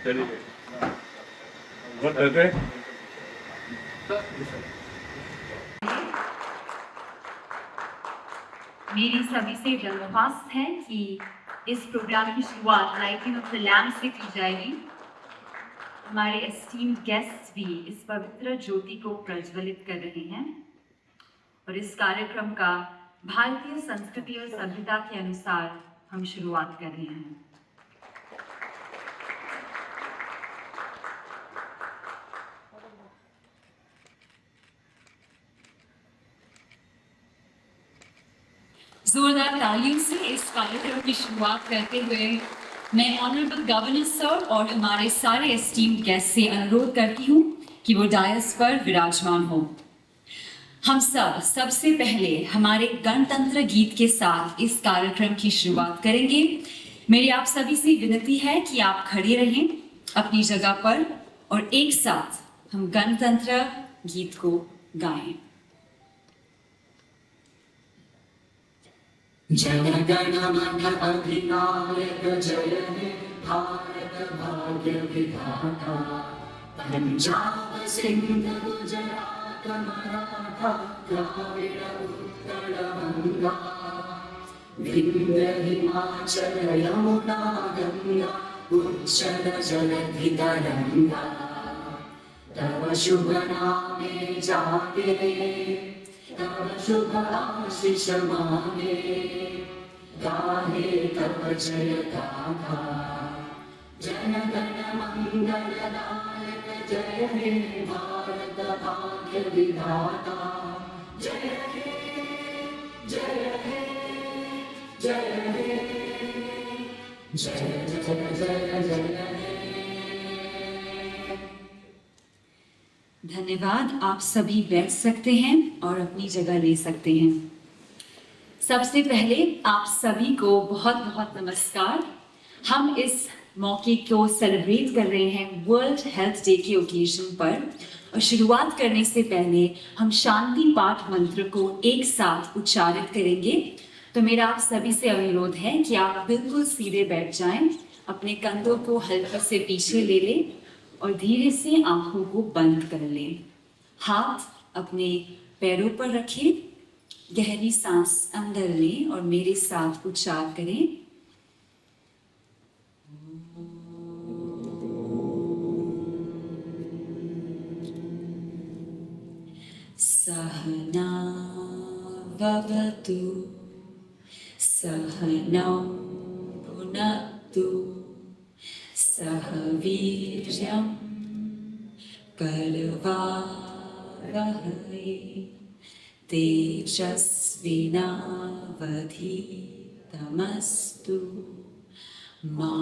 चलिए बहुत रहते हैं। मेरी सभी से दरख्वास्त है कि इस प्रोग्राम की शुरुआत लाइटिंग ऑफ द लैम्प से की जाएगी। हमारे एस्टीम्ड गेस्ट्स भी इस पवित्र ज्योति को प्रज्वलित कर रहे हैं और इस कार्यक्रम का भारतीय संस्कृति और सभ्यता के अनुसार हम शुरुआत कर रहे हैं। जोरदार तालियों से इस कार्यक्रम की शुरुआत करते हुए मैं ऑनरेबल गवर्नर सर और हमारे सारे एस्टीम्ड गेस्ट से अनुरोध करती हूँ कि वो डायस पर विराजमान हो। हम सबसे पहले हमारे गणतंत्र गीत के साथ इस कार्यक्रम की शुरुआत करेंगे। मेरी आप सभी से विनती है कि आप खड़े रहें अपनी जगह पर और एक साथ हम गणतंत्र गीत को गाएं। जन गण मन अधिनायक जय हे भारत भाग्य विधाता, पंजाब सिंध गुजरात मराठा द्राविड़ उत्कल गंगा, विंध्य हिमाचल यमुना गंगा उच्चल जलधि तरंगा, तव शुभ नामे जागे तव शुभ आशीष मांगे, गाहे तव जय गाथा, जन गण मंगलदायक जय हे भारत भाग्य विधाता, जय हे जय हे जय हे जय जय जय जय हे। धन्यवाद। आप सभी बैठ सकते हैं और अपनी जगह ले सकते हैं। सबसे पहले आप सभी को बहुत बहुत नमस्कार। हम इस मौके को सेलिब्रेट कर रहे हैं वर्ल्ड हेल्थ डे के ओकेजन पर और शुरुआत करने से पहले हम शांति पाठ मंत्र को एक साथ उच्चारित करेंगे। तो मेरा आप सभी से अनुरोध है कि आप बिल्कुल सीधे बैठ जाएं, अपने कंधों को हल्के से पीछे ले लें और धीरे से आंखों को बंद कर लें। हाथ अपने पैरों पर रखें, गहरी सांस अंदर लें और मेरे साथ उच्चार करें। सहना भवतु सहनौ भुनक्तु सह वीर्यं करवावहै तेजस्विनावधीतमस्तु मा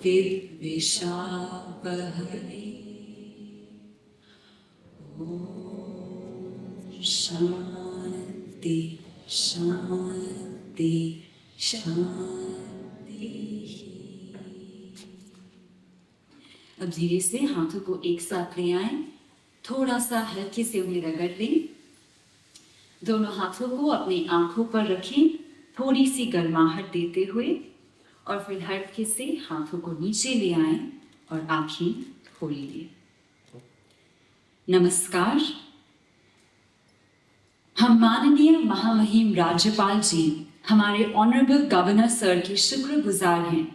विद्विषावहै। ॐ शान्ति शान्ति शान्ति। अब धीरे से हाथों को एक साथ ले आएं, थोड़ा सा हल्के से उन्हें रगड़ लें। दोनों हाथों को अपनी आंखों पर रखें, थोड़ी सी गर्माहट देते हुए, और फिर हल्के से हाथों को नीचे ले आएं और आंखें खोल लें। नमस्कार। हम माननीय महामहिम राज्यपाल जी, हमारे ऑनरेबल गवर्नर सर के शुक्रगुजार हैं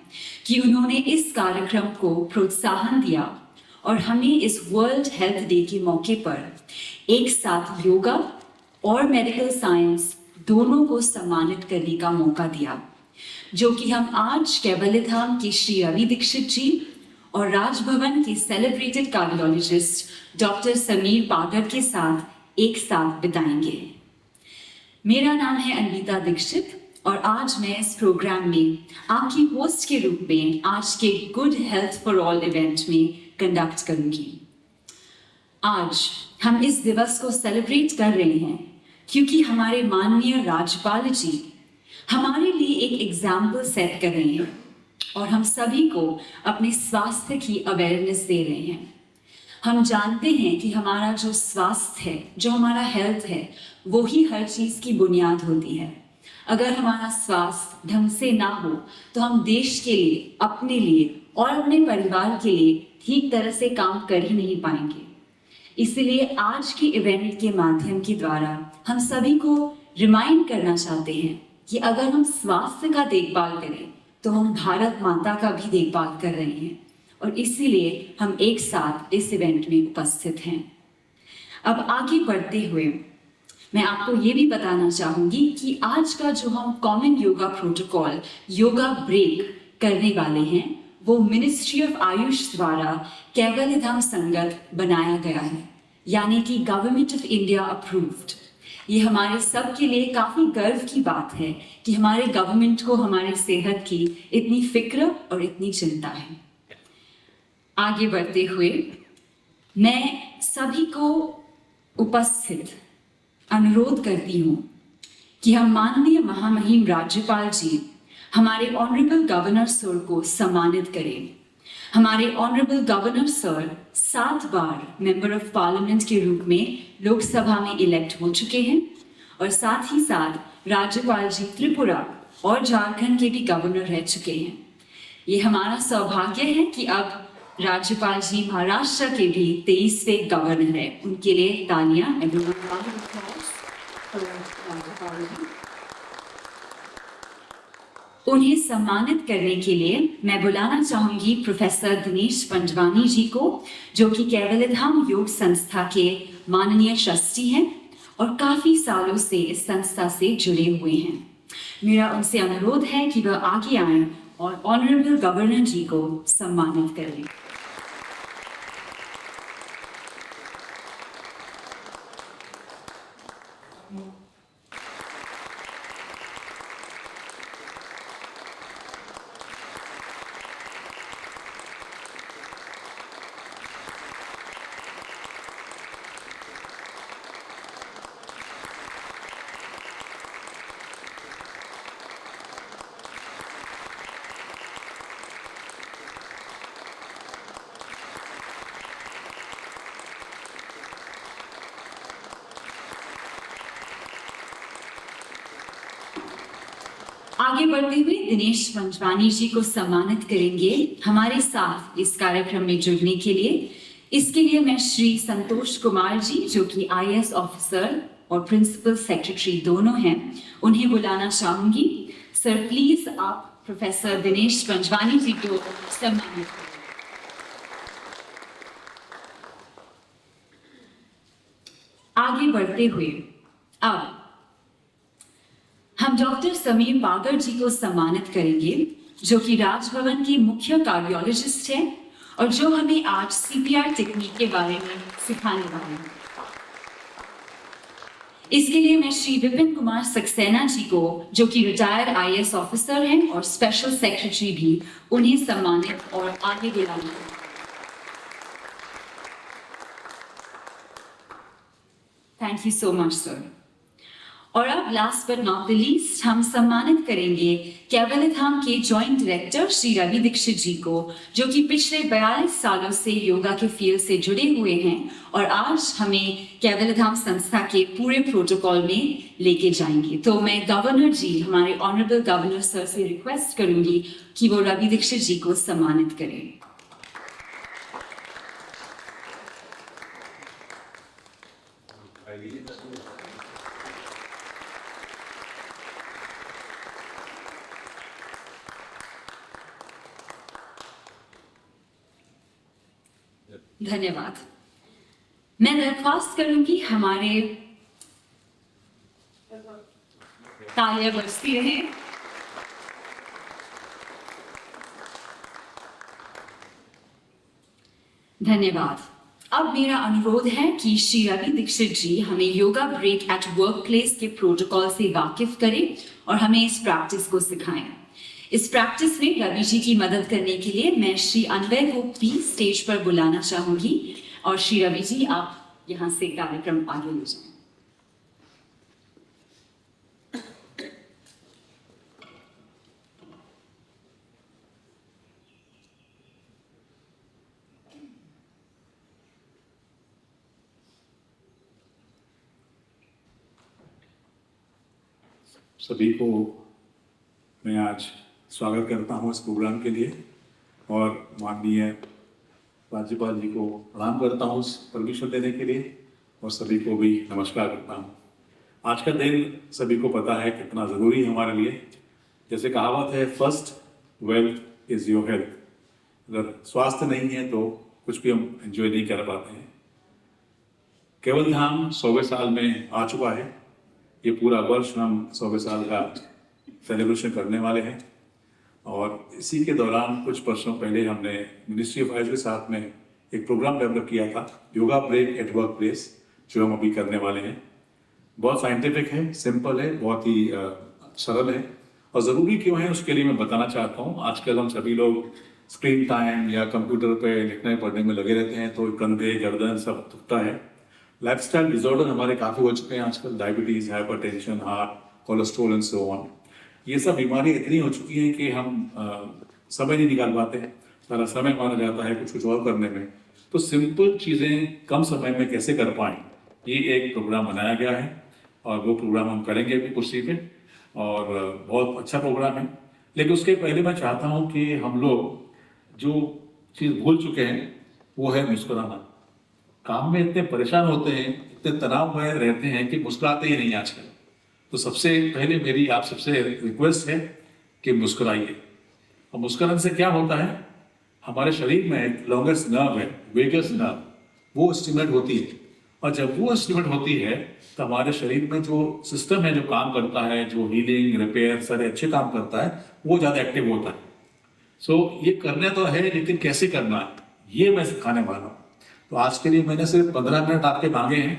कि उन्होंने इस कार्यक्रम को प्रोत्साहन दिया और हमें इस वर्ल्ड हेल्थ डे के मौके पर एक साथ योगा और मेडिकल साइंस दोनों को सम्मानित करने का मौका दिया, जो कि हम आज कैवल्यधाम के श्री रवि दीक्षित जी और राजभवन के celebrated cardiologist doctor Sameer Pagar के साथ एक साथ बिताएंगे। मेरा नाम है अनीता दीक्षित और आज मैं इस प्रोग्राम में आपकी होस्ट के रूप में आज के good health for all event में कंडक्ट करूंगी। आज हम इस दिवस को सेलिब्रेट कर रहे हैं क्योंकि हमारे माननीय राज्यपाल जी हमारे लिए एक एग्जाम्पल सेट कर रहे हैं और हम सभी को अपने स्वास्थ्य की अवेयरनेस दे रहे हैं। हम जानते हैं कि हमारा जो स्वास्थ्य है, जो हमारा हेल्थ है, वो ही हर चीज़ की बुनियाद होती है। अगर हमारा स्वास्थ्य ढंग से ना हो तो हम देश के लिए, अपने लिए और अपने परिवार के लिए ठीक तरह से काम कर ही नहीं पाएंगे। इसलिए आज की इवेंट के माध्यम के द्वारा हम सभी को रिमाइंड करना चाहते हैं कि अगर हम स्वास्थ्य का देखभाल करें तो हम भारत माता का भी देखभाल कर रहे हैं, और इसीलिए हम एक साथ इस इवेंट में उपस्थित हैं। अब आगे बढ़ते हुए मैं आपको ये भी बताना चाहूंगी कि आज का जो हम common yoga protocol yoga break करने वाले हैं वो मिनिस्ट्री ऑफ आयुष द्वारा कैवल्य धाम संगत बनाया गया है, यानी कि गवर्नमेंट ऑफ इंडिया अप्रूव्ड। ये हमारे सब के लिए काफी गर्व की बात है कि हमारे गवर्नमेंट को हमारी सेहत की इतनी फिक्र और इतनी चिंता है। आगे बढ़ते हुए मैं सभी को उपस्थित अनुरोध करती हूँ कि हम माननीय महामहिम राज्यपाल जी हमारे ऑनरेबल गवर्नर सर को सम्मानित करें। हमारे honourable governor sir 7 bar member of parliament के रूप में लोकसभा में इलेक्ट हो चुके हैं, और साथ ही साथ राज्यपाल जी त्रिपुरा और झारखंड के भी गवर्नर रह चुके हैं। ये हमारा सौभाग्य है कि अब राज्यपाल जी महाराष्ट्र के भी 23वें गवर्नर है। उनके लिए तालियां। उन्हें सम्मानित करने के लिए मैं बुलाना चाहूंगी प्रोफेसर दिनेश पंजवानी जी को, जो कि कैवल्य धाम योग संस्था के माननीय ट्रस्टी हैं और काफी सालों से इस संस्था से जुड़े हुए हैं। मेरा उनसे अनुरोध है कि वह आगे आएं और ऑनरेबल गवर्नर जी को सम्मानित करें। आगे बढ़ते हुए दिनेश पंजवानी जी को सम्मानित करेंगे हमारे साथ इस कार्यक्रम में जुड़ने के लिए। इसके लिए मैं श्री संतोष कुमार जी, जो कि IAS ऑफिसर और प्रिंसिपल सेक्रेटरी दोनों हैं, उन्हें बुलाना चाहूंगी। सर प्लीज आप प्रोफेसर दिनेश पंजवानी जी को सम्मानित करें। आगे बढ़ते हुए अब हम डॉक्टर समीर बागर जी को सम्मानित करेंगे, जो कि राजभवन के मुख्य कार्डियोलॉजिस्ट हैं और जो हमें आज CPR टेक्निक के बारे में सिखाने वाले हैं। इसके लिए मैं श्री विपिन कुमार सक्सेना जी को, जो कि रिटायर्ड IAS ऑफिसर हैं और स्पेशल सेक्रेटरी भी, उन्हें सम्मानित और आगे बुलाना। Thank you so much sir. और अब last but not the least हम सम्मानित करेंगे कैवल्य धाम के जॉइंट डायरेक्टर श्री रवि दीक्षित जी को, जो कि पिछले 42 सालों से योगा के फील्ड से जुड़े हुए हैं और आज हमें कैवल्य धाम संस्था के पूरे प्रोटोकॉल में लेके जाएंगे। तो मैं गवर्नर जी, हमारे ऑनरेबल गवर्नर सर से रिक्वेस्ट करूंगी कि वो रवि दीक्षित जी को सम्मानित करें। धन्यवाद। मैं दरख्वास्त करूंगी हमारे तालियां बजती रहे। धन्यवाद। अब मेरा अनुरोध है कि श्री रवि दीक्षित जी हमें yoga break at work place के प्रोटोकॉल से वाकिफ करें और हमें इस प्रैक्टिस को सिखाएं। इस प्रैक्टिस में रवि जी की मदद करने के लिए मैं श्री अनवय को भी स्टेज पर बुलाना चाहूंगी और श्री रवि जी आप यहाँ से कार्यक्रम आगे ले जाएं। सभी को मैं आज स्वागत करता हूँ इस प्रोग्राम के लिए और माननीय राज्यपाल जी को प्रणाम करता हूँ इस परमिशन देने के लिए और सभी को भी नमस्कार करता हूँ। आज का दिन सभी को पता है कितना ज़रूरी है हमारे लिए। जैसे कहावत है, first wealth is your health. अगर स्वास्थ्य नहीं है तो कुछ भी हम एंजॉय नहीं कर पाते हैं। केवल धाम 100वें साल में आ चुका है। ये पूरा वर्ष हम 100वें साल का सेलिब्रेशन करने वाले हैं और इसी के दौरान कुछ वर्षों पहले हमने मिनिस्ट्री ऑफ आयुष के साथ में एक प्रोग्राम डेवलप किया था, yoga break at work place, जो हम अभी करने वाले हैं। बहुत साइंटिफिक है, सिंपल है, बहुत ही सरल है और ज़रूरी क्यों है उसके लिए मैं बताना चाहता हूँ। आजकल हम सभी लोग स्क्रीन टाइम या कंप्यूटर पे लिखने पढ़ने में लगे रहते हैं तो कंधे गर्दन सब दुखता है। लाइफस्टाइल डिसऑर्डर हमारे काफ़ी हो चुके हैं आजकल, diabetes, hypertension, heart, cholesterol and so on. ये सब बीमारी इतनी हो चुकी हैं कि हम समय नहीं निकाल पाते हैं। सारा समय मारा जाता है कुछ और करने में। तो सिंपल चीज़ें कम समय में कैसे कर पाएँ, ये एक प्रोग्राम बनाया गया है और वो प्रोग्राम हम करेंगे अभी कुर्सी पे और बहुत अच्छा प्रोग्राम है। लेकिन उसके पहले मैं चाहता हूँ कि हम लोग जो चीज़ भूल चुके हैं वो है मुस्कुराना। काम में इतने परेशान होते हैं, इतने तनाव में रहते हैं कि मुस्कुराते ही नहीं आजकल। तो सबसे पहले मेरी आप सबसे रिक्वेस्ट है कि मुस्कुराइए। और मुस्कुराने से क्या होता है, हमारे शरीर में एक लॉन्गेस्ट नर्व है, वेगस नर्व, वो स्टिमुलेट होती है और जब वो स्टिमुलेट होती है तो हमारे शरीर में जो सिस्टम है, जो काम करता है, जो हीलिंग, रिपेयर सारे अच्छे काम करता है, वो ज़्यादा एक्टिव होता है। सो ये करना तो है, लेकिन कैसे करना है ये मैं सिखाने वाला हूँ। तो आज के लिए मैंने सिर्फ 15 मिनट आपके मांगे हैं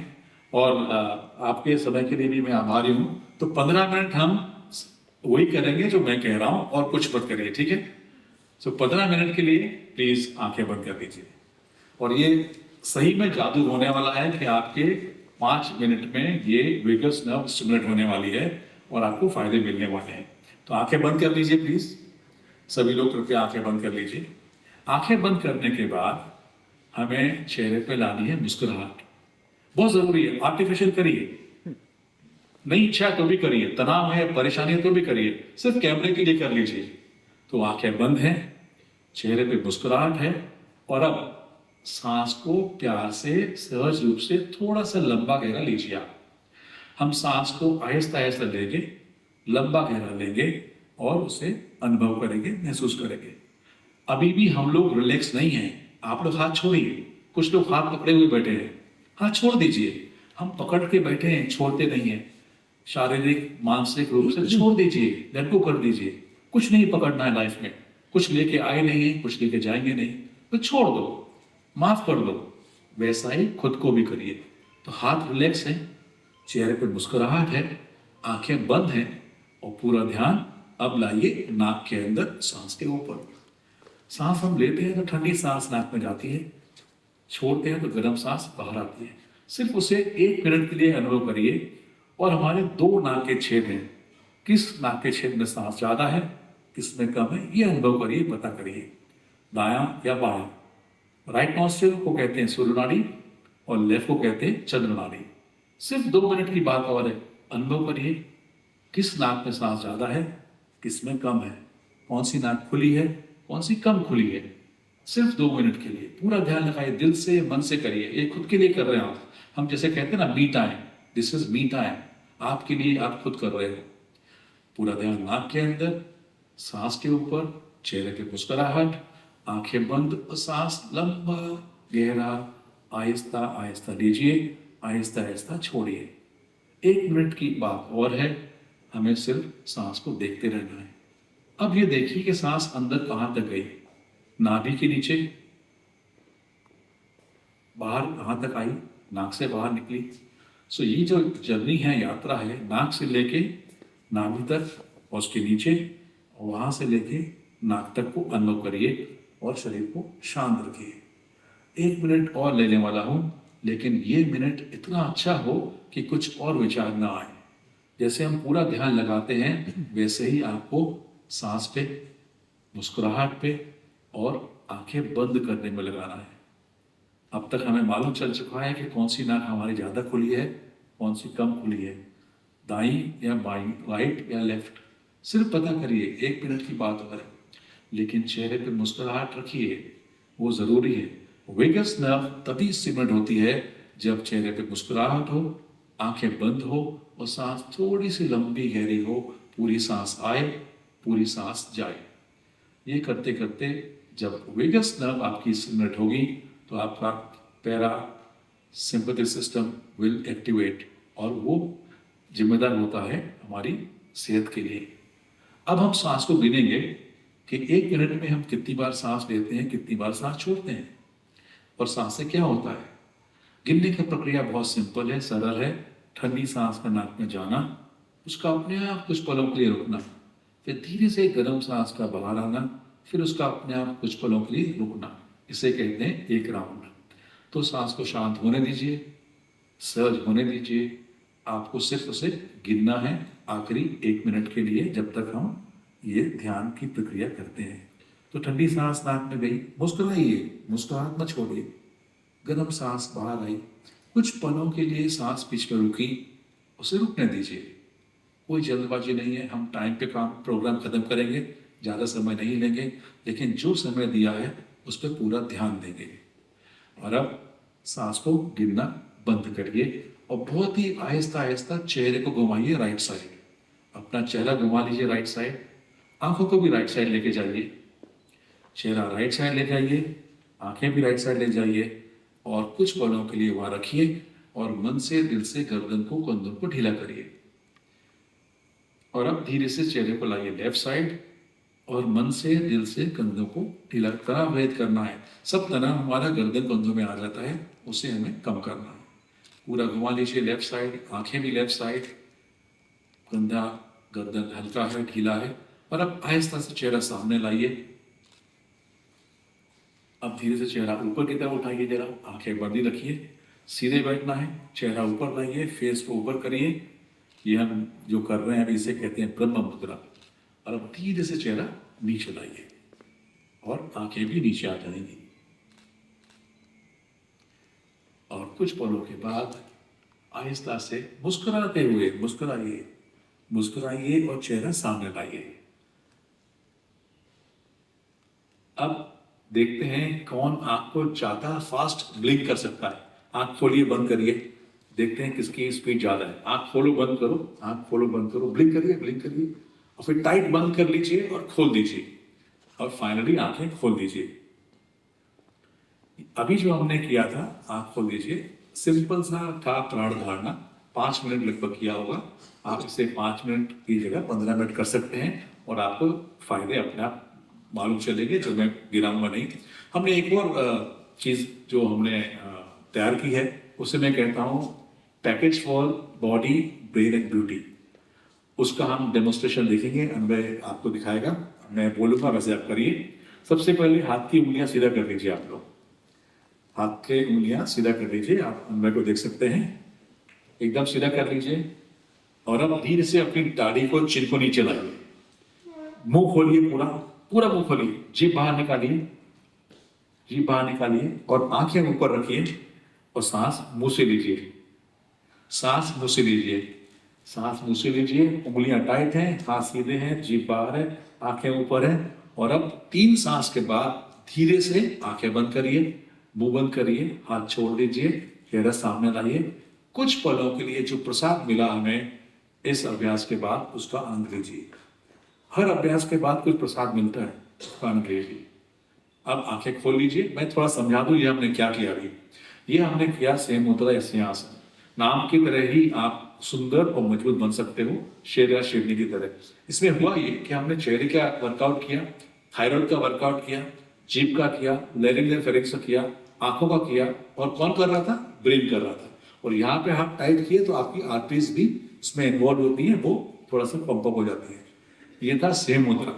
और आपके समय के लिए भी मैं आभारी हूँ। तो 15 मिनट हम वही करेंगे जो मैं कह रहा हूँ और कुछ मत करिए, ठीक है? सो 15 मिनट के लिए प्लीज आंखें बंद कर दीजिए और ये सही में जादू होने वाला है कि आपके 5 मिनट में ये वेगस नर्व स्टिमुलेट होने वाली है और आपको फायदे मिलने वाले हैं। तो आंखें बंद कर लीजिए प्लीज, सभी लोग करके आंखें बंद कर लीजिए। आंखें बंद करने के बाद हमें चेहरे पे लानी है मुस्कुराहट। बहुत जरूरी है, आर्टिफिशियल करिए, नहीं इच्छा तो भी करिए, तनाव है, परेशानी है तो भी करिए, सिर्फ कैमरे के लिए कर लीजिए। तो आंखें बंद हैं, चेहरे पे मुस्कुराहट है और अब सांस को प्यार से सहज रूप से थोड़ा सा लंबा गहरा लीजिए आप। हम सांस को आहिस्ता आहिस्ता लेंगे, लंबा गहरा लेंगे और उसे अनुभव करेंगे, महसूस करेंगे। अभी भी हम लोग रिलैक्स नहीं हैं। आप लोग हाथ छोड़िए, कुछ लोग हाथ पकड़े हुए बैठे हैं, हाथ छोड़ दीजिए। हम पकड़ के बैठे हैं, छोड़ते नहीं हैं। शारीरिक मानसिक रूप से छोड़ दीजिए, लेट गो कर दीजिए। कुछ नहीं पकड़ना है लाइफ में, कुछ लेके आए नहीं है, कुछ लेके जाएंगे नहीं, तो छोड़ दो, माफ कर दो। वैसा ही खुद को भी करिए। तो हाथ रिलैक्स है, चेहरे पर मुस्कुराहट है, आंखें बंद हैं और पूरा ध्यान अब लाइए नाक के अंदर, सांस के ऊपर। सांस हम लेते हैं तो ठंडी सांस नाक में जाती है, छोड़ते हैं तो गर्म सांस बाहर आती है। सिर्फ उसे 1 मिनट के लिए अनुभव करिए और हमारे 2 नाक के छेद हैं, किस नाक के छेद में सांस ज़्यादा है, किस में कम है, ये अनुभव करिए, पता करिए, दायां या बायां। राइट नॉस्ट्रिल को कहते हैं सूर्य नाड़ी और लेफ्ट को कहते हैं चंद्र नाड़ी। सिर्फ 2 मिनट की बात और है, अनुभव करिए किस नाक में सांस ज़्यादा है, किस में कम है, कौन सी नाक खुली है, कौन सी कम खुली है। सिर्फ 2 मिनट के लिए पूरा ध्यान लगाइए, दिल से मन से करिए। ये खुद के लिए कर रहे हैं आप। हम जैसे कहते हैं ना, me time, this is me time, आपके लिए आप खुद कर रहे हो। पूरा ध्यान नाक के अंदर, सांस के ऊपर, चेहरे की मुस्कुराहट, आंखें बंद और सांस लंबा गहरा आहिस्ता आहिस्ता लीजिए, आहिस्ता आहिस्ता छोड़िए। 1 मिनट की बात और है, हमें सिर्फ सांस को देखते रहना है। अब ये देखिए कि सांस अंदर कहां तक गई, नाभि के नीचे, बाहर कहां तक आई, नाक से बाहर निकली। सो ये जो जर्नी है, यात्रा है, नाक से लेके नाभि तक और उसके नीचे, और वहां से लेके नाक तक को अनुभव करिए और शरीर को शांत रखिए। 1 मिनट और लेने वाला हूं, लेकिन ये मिनट इतना अच्छा हो कि कुछ और विचार ना आए। जैसे हम पूरा ध्यान लगाते हैं वैसे ही आपको सांस पे, मुस्कुराहट पे और आंखें बंद करने में लगाना है। अब तक हमें मालूम चल चुका है कि कौन सी नाक हमारी ज़्यादा खुली है, कौन सी कम खुली है। दाई या बाई, राइट या लेफ्ट, सिर्फ पता करिए, 1 मिनट की बात हो रही है, लेकिन चेहरे पे मुस्कुराहट रखिए, वो जरूरी है। वेगस नर्व तभी स्टिमुलेट होती है जब चेहरे पे मुस्कुराहट हो, आंखें बंद हो और सांस थोड़ी सी लंबी गहरी हो, पूरी सांस आए, पूरी सांस जाए। ये करते करते जब वेगस नर्व आपकी स्टिमुलेट होगी तो आपका para sympathetic system will activate और वो जिम्मेदार होता है हमारी सेहत के लिए। अब हम सांस को गिनेंगे कि 1 मिनट में हम कितनी बार सांस लेते हैं, कितनी बार सांस छोड़ते हैं और सांस से क्या होता है। गिनने की प्रक्रिया बहुत सिंपल है, सरल है। ठंडी सांस का नाक में जाना, उसका अपने आप कुछ पलों के लिए रुकना, फिर धीरे से गर्म सांस का बाहर आना, फिर उसका अपने आप कुछ पलों के लिए रुकना, इसे कहते हैं 1 राउंड। तो सांस को शांत होने दीजिए, सहज होने दीजिए। आपको सिर्फ उसे गिनना है आखिरी 1 मिनट के लिए, जब तक हम ये ध्यान की प्रक्रिया करते हैं। तो ठंडी सांस नाक में गई, मुस्कुराइए, मुस्कुराहट मत छोड़िए, गर्म सांस बाहर आई, कुछ पलों के लिए सांस बीच में रुकी, उसे रुकने दीजिए। कोई जल्दबाजी नहीं है, हम टाइम पे काम प्रोग्राम खत्म करेंगे, ज़्यादा समय नहीं लेंगे, लेकिन जो समय दिया है उस पर पूरा ध्यान देंगे। और अब सांस को गिनना बंद करिए और बहुत ही आहिस्ता आहिस्ता चेहरे को घुमाइए राइट साइड। अपना चेहरा घुमा लीजिए राइट साइड, आंखों को भी राइट साइड लेके जाइए, चेहरा राइट साइड ले जाइए, आंखें भी राइट साइड ले जाइए और कुछ पलों के लिए वहां रखिए और मन से दिल से गर्दन को, कंधों को ढीला करिए। और अब धीरे से चेहरे को लाइए लेफ्ट साइड और मन से दिल से कंधों को ढीला, तनाव रहित करना है। सब तनाव हमारा गर्दन कंधों में आ जाता है, उसे हमें कम करना है। पूरा घुमा लीजिए लेफ्ट साइड, आंखें भी लेफ्ट साइड, कंधा गर्दन हल्का है, ढीला है। और अब आहिस्ता से चेहरा सामने लाइए। अब धीरे से चेहरा ऊपर की तरफ उठाइए, जरा आंखें बंद ही रखिए, सीधे बैठना है, चेहरा ऊपर लाइए, फेस को ऊपर करिए। ये हम जो कर रहे हैं अभी इसे कहते हैं ब्रह्म मुद्रा। और अब धीरे से चेहरा नीचे लाइए और आंखें भी नीचे आ जाएंगी। और कुछ पलों के बाद आहिस्ता से मुस्कुराते हुए मुस्कुराइए, मुस्कुराइए और चेहरा सामने लाइए। अब देखते हैं कौन आंख को ज्यादा फास्ट ब्लिंक कर सकता है। आंख खोलिए, बंद करिए, देखते हैं किसकी स्पीड ज्यादा है। आंख खोलो, बंद करो, आंख खोलो, बंद करो, ब्लिंक करिए, ब्लिंक करिए और फिर टाइट बंद कर लीजिए और खोल दीजिए और फाइनली आंखें खोल दीजिए। अभी जो हमने किया था, आंख खोल दीजिए, सिंपल सा था प्राण धारणा, 5 मिनट लगभग किया होगा। आप इसे 5 मिनट की जगह 15 मिनट कर सकते हैं और आपको फायदे अपने आप मालूम चलेंगे, जो मैं गिराऊंगा नहीं। हमने एक और चीज जो हमने तैयार की है, उसे मैं कहता हूँ package for body brain and beauty. उसका हम डेमोन्स्ट्रेशन देखेंगे, अनवय आपको दिखाएगा, मैं बोलूंगा वैसे आप करिए। सबसे पहले हाथ की उंगलियां सीधा कर लीजिए, आप लोग हाथ के उंगलियां सीधा कर लीजिए, आप अनवय को देख सकते हैं, एकदम सीधा कर लीजिए। और अब धीरे से अपनी दाढ़ी को, चिन को नीचे लाइए, मुंह खोलिए, पूरा पूरा मुंह खोलिए, जीभ बाहर निकालिए, जीभ बाहर निकालिए और आंखें ऊपर रखिए और सांस मुंह से लीजिए, सांस मुंह से लीजिए, सांस मुंह से लीजिए। उंगलियां टाइट हैं, हाथ सीधे हैं, जीभ बाहर है, आंखें ऊपर है। और अब 3 सांस के बाद धीरे से आंखें बंद करिए, मुंह बंद करिए, हाथ छोड़ दीजिए, चेहरा सामने लाइए। कुछ पलों के लिए जो प्रसाद मिला हमें इस अभ्यास के बाद, उसका आनंद लीजिए। हर अभ्यास के बाद कुछ प्रसाद मिलता है, उसका आनंद लीजिए। अब आंखें खोल लीजिए। मैं थोड़ा समझा दूं ये हमने क्या किया अभी। ये हमने किया सेम मुद्रा या सिंहासन। नाम की तरह ही आप सुंदर और मजबूत बन सकते हो, शेर या शेरनी की तरह। इसमें हुआ ये कि हमने चेहरे का वर्कआउट किया, थायराइड का वर्कआउट किया, जीभ का किया, लैरिंजियल फेरिंक्स का किया, आंखों का किया, और कौन कर रहा था? ब्रेन कर रहा था। और यहाँ पे हाथ टाइट किए तो आपकी आर्टरीज भी उसमें इन्वॉल्व होती है, वो थोड़ा सा पंप अप हो जाती है। ये था सेम मुद्रा।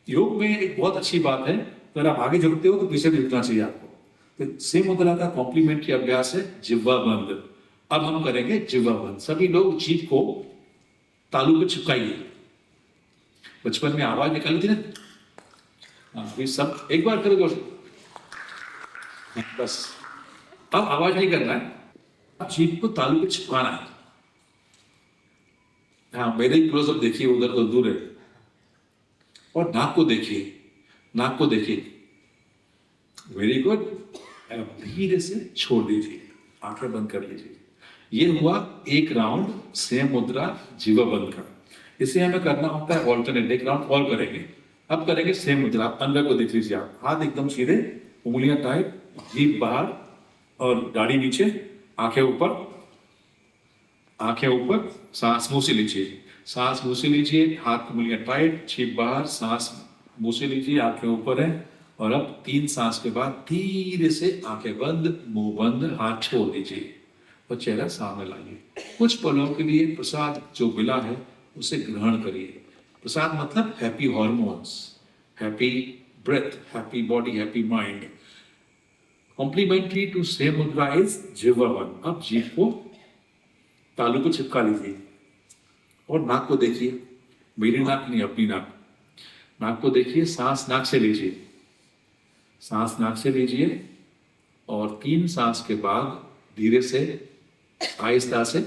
योग में एक बहुत अच्छी बात है, अगर आप आगे झुकते हो तो पीछे भी झुकना चाहिए आपको। तो सेम मुद्रा का कॉम्प्लीमेंट्री अभ्यास है जिह्वा बंद। अब हम करेंगे जिह्वा बंद। सभी लोग जीभ को तालू पे चिपकाइए। बचपन में आवाज निकाली थी ना, अभी सब एक बार करो बस। अब आवाज नहीं करना है, अब जीभ को तालू पे चिपकाना है। हाँ, मेरे ही क्लोजअप देखिए, उधर तो दूर है। और नाक को देखिए, नाक को देखिए, वेरी गुड। धीरे से छोड़ दीजिए, आंखें बंद कर लीजिए। ये हुआ एक राउंड सेम मुद्रा जीवा बंद का। इसे हमें करना होता है ऑल्टरनेट, एक राउंड और करेंगे। अब करेंगे सेम मुद्रा। अंदर को देख लीजिए आप, हाथ एकदम सीधे, उंगलियां टाइट, जीभ बाहर और दाढ़ी नीचे, आंखें ऊपर, आंखें ऊपर, सांस मुंह से लीजिए, सांस मुंह से लीजिए, हाथ की उंगलियां टाइट, जीभ बाहर, सांस मुंह से लीजिए, आंखें ऊपर है। और अब 3 सांस के बाद धीरे से आंखें बंद, मुंह बंद, हाथ छोड़ दीजिए और चेहरा सामने लाइए। कुछ पलों के लिए प्रसाद जो मिला है उसे ग्रहण करिए। प्रसाद मतलब happy hormones, happy breath, happy body, happy mind. Complementary to same mudra is जिह्वावन। अब जीभ को तालू को चिपका लीजिए और नाक को देखिए, मेरी नाक नहीं, अपनी नाक। नाक को देखिए, सांस नाक से लीजिए, सांस नाक से लीजिए और 3 सांस के बाद धीरे से आहिस्ता से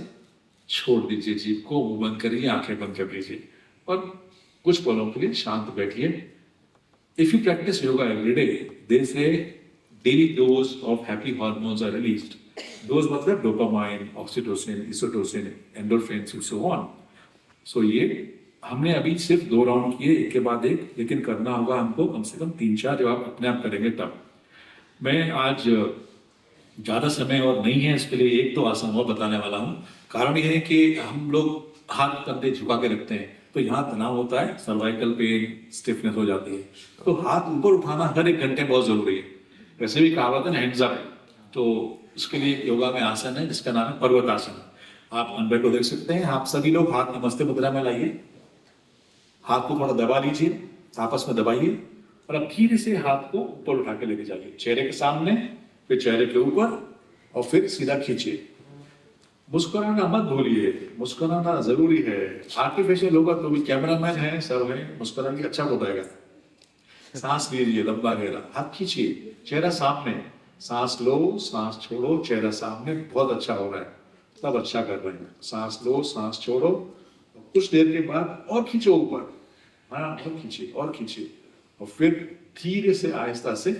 छोड़ दीजिए। जीभ को मुंह बंद करिए, आंखें बंद कर लीजिए और कुछ पलों के लिए शांत बैठिए। If you practice yoga every day, they say daily dose of happy hormones are released. Dose मतलब डोपामाइन, ऑक्सीटोसिन, इसोटोसिन, endorphins and so on. So ये हमने अभी सिर्फ 2 राउंड किए, एक के बाद एक, लेकिन करना होगा हमको कम से कम 3-4, जब आप अपने आप करेंगे तब। मैं आज ज़्यादा समय और नहीं है इसके लिए, एक तो आसन और बताने वाला हूँ। कारण यह है कि हम लोग हाथ कंधे झुका के रखते हैं तो यहाँ तनाव होता है, सर्वाइकल पेन, स्टिफनेस हो जाती है। तो हाथ ऊपर उठाना हर 1 घंटे बहुत जरूरी है। वैसे भी कहावत है ना, हैंड्स अप। तो उसके लिए योगा में आसन है जिसका नाम है पर्वतासन। आप अंदर को देख सकते हैं। आप सभी लोग हाथ नमस्ते मुद्रा में लाइए, हाथ को थोड़ा दबा लीजिए, आपस में दबाइए और अब धीरे से हाथ को ऊपर उठा के लेके जाइए, चेहरे के सामने, फिर चेहरे के ऊपर और फिर सीधा खींचिए। मुस्कुराना मत भूलिए, मुस्कुराना जरूरी है। आर्टिफिशियल होगा तो भी कैमरामैन है, सब है, मुस्कुराएंगे अच्छा बताएगा। सांस लीजिए लंबा गहरा, हाथ खींचिए, चेहरा सामने, सांस लो, सांस छोड़ो, चेहरा सामने। बहुत अच्छा हो रहा है, सब अच्छा कर रहे हैं। सांस लो, सांस छोड़ो, कुछ देर के बाद और खींचो ऊपर, हाँ और खींचिए और खींचिए और फिर धीरे से आहिस्ता से,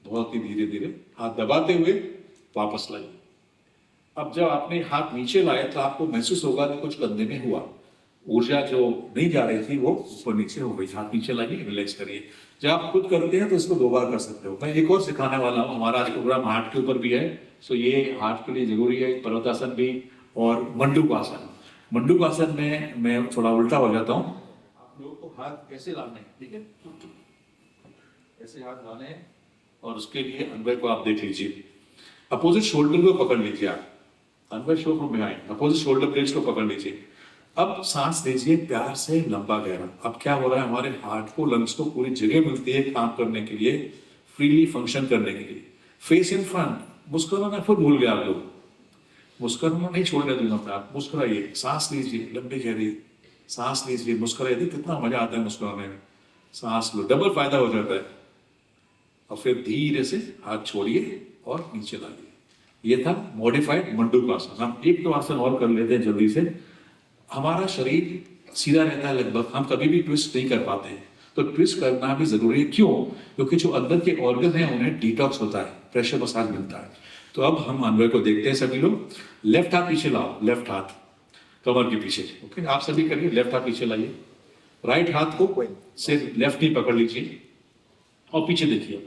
बहुत ही धीरे धीरे हाथ दबाते हुए वापस लाइए। अब जब आपने हाथ नीचे लाए तो आपको महसूस होगा कि कुछ कंधे में हुआ, ऊर्जा जो नहीं जा रही थी वो ऊपर नीचे हो गई। हाथ नीचे लाइए, रिलैक्स करिए। जब आप खुद करते हैं तो इसको 2 बार कर सकते हो। मैं एक और सिखाने वाला हूँ, हमारा आज प्रोग्राम हार्ट के ऊपर भी है, सो ये हार्ट के लिए जरूरी है, पर्वतासन भी और मंडूकासन। मंडूकासन में मैं थोड़ा उल्टा हो जाता हूँ। आप लोगों को हाथ कैसे लाने हैं, ठीक है, ऐसे हाथ लाने हैं और उसके लिए अंदर को आप देख लीजिए, अपोजिट शोल्डर को पकड़ लीजिए आप, अंदर show from behind, opposite shoulder blades को पकड़ लीजिए। अब सांस लीजिए प्यार से लंबा गहरा। अब क्या हो रहा है, हमारे हार्ट को, लंग्स को पूरी जगह मिलती है काम करने के लिए, फ्रीली फंक्शन करने के लिए। फेस इन फ्रंट, मुस्कुराना फिर भूल गए आप लोग, मुस्कुराना नहीं छोड़ने दूंगा मैं, आप मुस्कुराइए, सांस लीजिए लंबी गहरी, सांस लीजिए, मुस्कुराइए, कितना मजा आता है मुस्कुराने में। सांस लो, डबल फायदा हो जाता है। और फिर धीरे से हाथ छोड़िए और नीचे लाइए। ये था मॉडिफाइड मंडूकासन। हम 1-2 आसन और कर लेते हैं जल्दी से। हमारा शरीर सीधा रहता है लगभग, हम कभी भी ट्विस्ट नहीं कर पाते हैं, तो ट्विस्ट करना भी जरूरी है। क्यों? क्योंकि जो अंदर के ऑर्गन है उन्हें डिटॉक्स होता है, प्रेशर मसाज मिलता है। तो अब हम अनवय को देखते हैं सभी लोग। लेफ्ट हाथ पीछे लाओ, लेफ्ट हाथ कमर के पीछे, ओके, आप सभी करिए। लेफ्ट हाथ पीछे लाइए, राइट हाथ को से लेफ्ट नी पकड़ लीजिए और पीछे देखिए,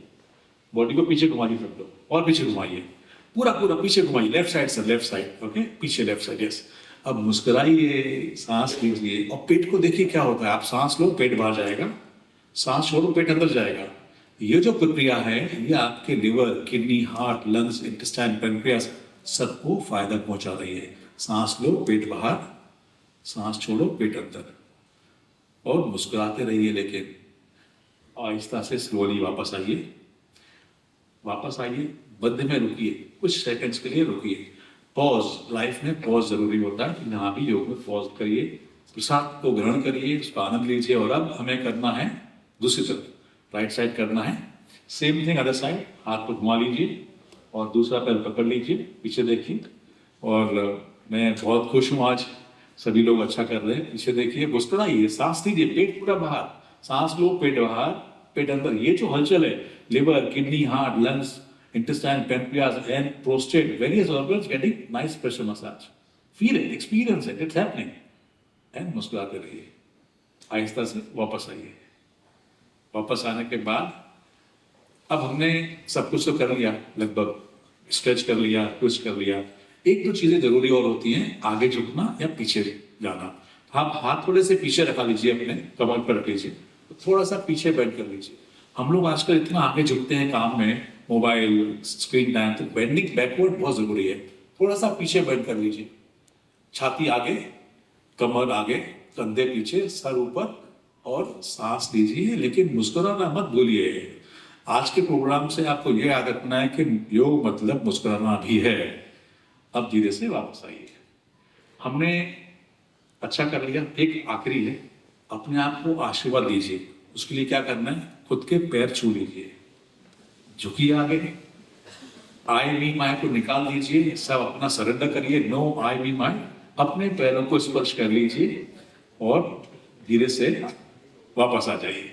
बॉडी को पीछे घुमाइए, कर दो और पीछे घुमाइए, पूरा पूरा पीछे घुमाइए, लेफ्ट साइड से लेफ्ट साइड, ओके, पीछे लेफ्ट साइड, यस। अब मुस्कुराइए, सांस लीजिए और पेट को देखिए क्या होता है। आप सांस लो, पेट बाहर जाएगा, सांस छोड़ो, पेट अंदर जाएगा। ये जो प्रक्रिया है ये आपके liver, kidney, heart, lungs, intestine, pancreas सबको फायदा पहुंचा रही है। सांस लो, पेट बाहर, सांस छोड़ो, पेट अंदर, और मुस्कुराते रहिए। लेकिन आहिस्ता से स्लोली वापस आइए, वापस आइए, मध्य में रुकिए, कुछ सेकंड्स के लिए रुकिए। पॉज, लाइफ में पॉज जरूरी होता है, यहाँ भी योग में पॉज करिए, प्रसाद को ग्रहण करिए, उसका आनंद लीजिए। और अब हमें करना है दूसरी तरफ, राइट साइड करना है, सेम थिंग अदर साइड। हाथ को घुमा लीजिए और दूसरा पैर पकड़ लीजिए, पीछे देखिए। और मैं बहुत खुश हूँ आज सभी लोग अच्छा कर रहे हैं। पीछे देखिए, मुस्कुराइए, सांस लीजिए, पेट पूरा बाहर, सांस लो, पेट बाहर, पेट अंदर। ये जो हलचल है, liver, kidney, heart, lungs, intestine, pancreas, and prostate, various organs getting nice pressure massage. Feel it, experience it, it's happening. And मुस्कुराते रहिए, आहिस्ता से वापस आइए। वापस आने के बाद अब हमने सब कुछ तो कर लिया, लगभग स्ट्रेच कर लिया, ट्विस्ट कर लिया। एक दो चीजें जरूरी और होती हैं, आगे झुकना या पीछे जाना। आप हाथ थोड़े से पीछे रखा लीजिए, अपने कमर पर रख लीजिए, थोड़ा सा पीछे बेंड कर लीजिए। हम लोग आजकल इतना आगे झुकते हैं काम में, मोबाइल स्क्रीन टाइम, तो बेंडिंग बैकवर्ड बहुत जरूरी है। थोड़ा सा पीछे बेंड कर लीजिए, छाती आगे, कमर आगे, कंधे पीछे, सर ऊपर, और सांस लीजिए, लेकिन मुस्कुराना मत भूलिए। आज के प्रोग्राम से आपको यह याद रखना है कि योग मतलब मुस्कुराना भी है। अब धीरे से वापस आइए। हमने अच्छा कर लिया। एक आखिरी है, अपने आप को आशीर्वाद दीजिए। उसके लिए क्या करना है, खुद के पैर छू लीजिए, झुकिए आगे, आई मी माई को निकाल दीजिए, सब अपना सरेंडर करिए, नो आई मी माई, अपने पैरों को स्पर्श कर लीजिए और धीरे से वापस आ जाइए।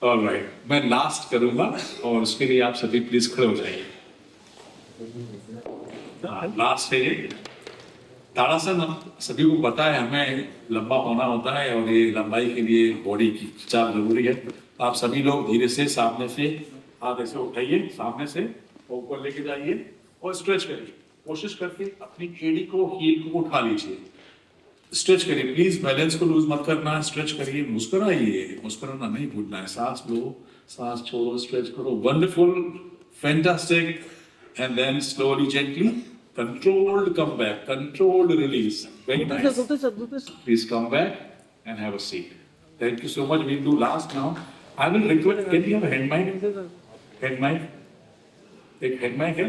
ऑलराइट, मैं लास्ट करूंगा और उसके लिए आप सभी प्लीज खड़े हो जाइए। लास्ट है ये ताड़ासन। सभी को पता है हमें लंबा होना होता है और ये लंबाई के लिए बॉडी की खिंचाव जरूरी है। आप सभी लोग धीरे से सामने से हाथ ऐसे उठाइए, सामने से ऊपर लेके जाइए और स्ट्रेच करिए। कोशिश करके अपनी एड़ी को, हील को उठा लीजिए, स्ट्रेच करिए। प्लीज बैलेंस को लूज मत करना है, स्ट्रेच करिए, मुस्कुराइए, मुस्कुराना नहीं भूलना है। सांस लो, सांस छोड़ो, स्ट्रेच करो। Wonderful, fantastic, and then slowly gently controlled come back, controlled release. Very nice. Please come back and have a seat. Thank you so much. We'll do last now. I will request, can we have a hand mic? Hand mic? एक hand mic है?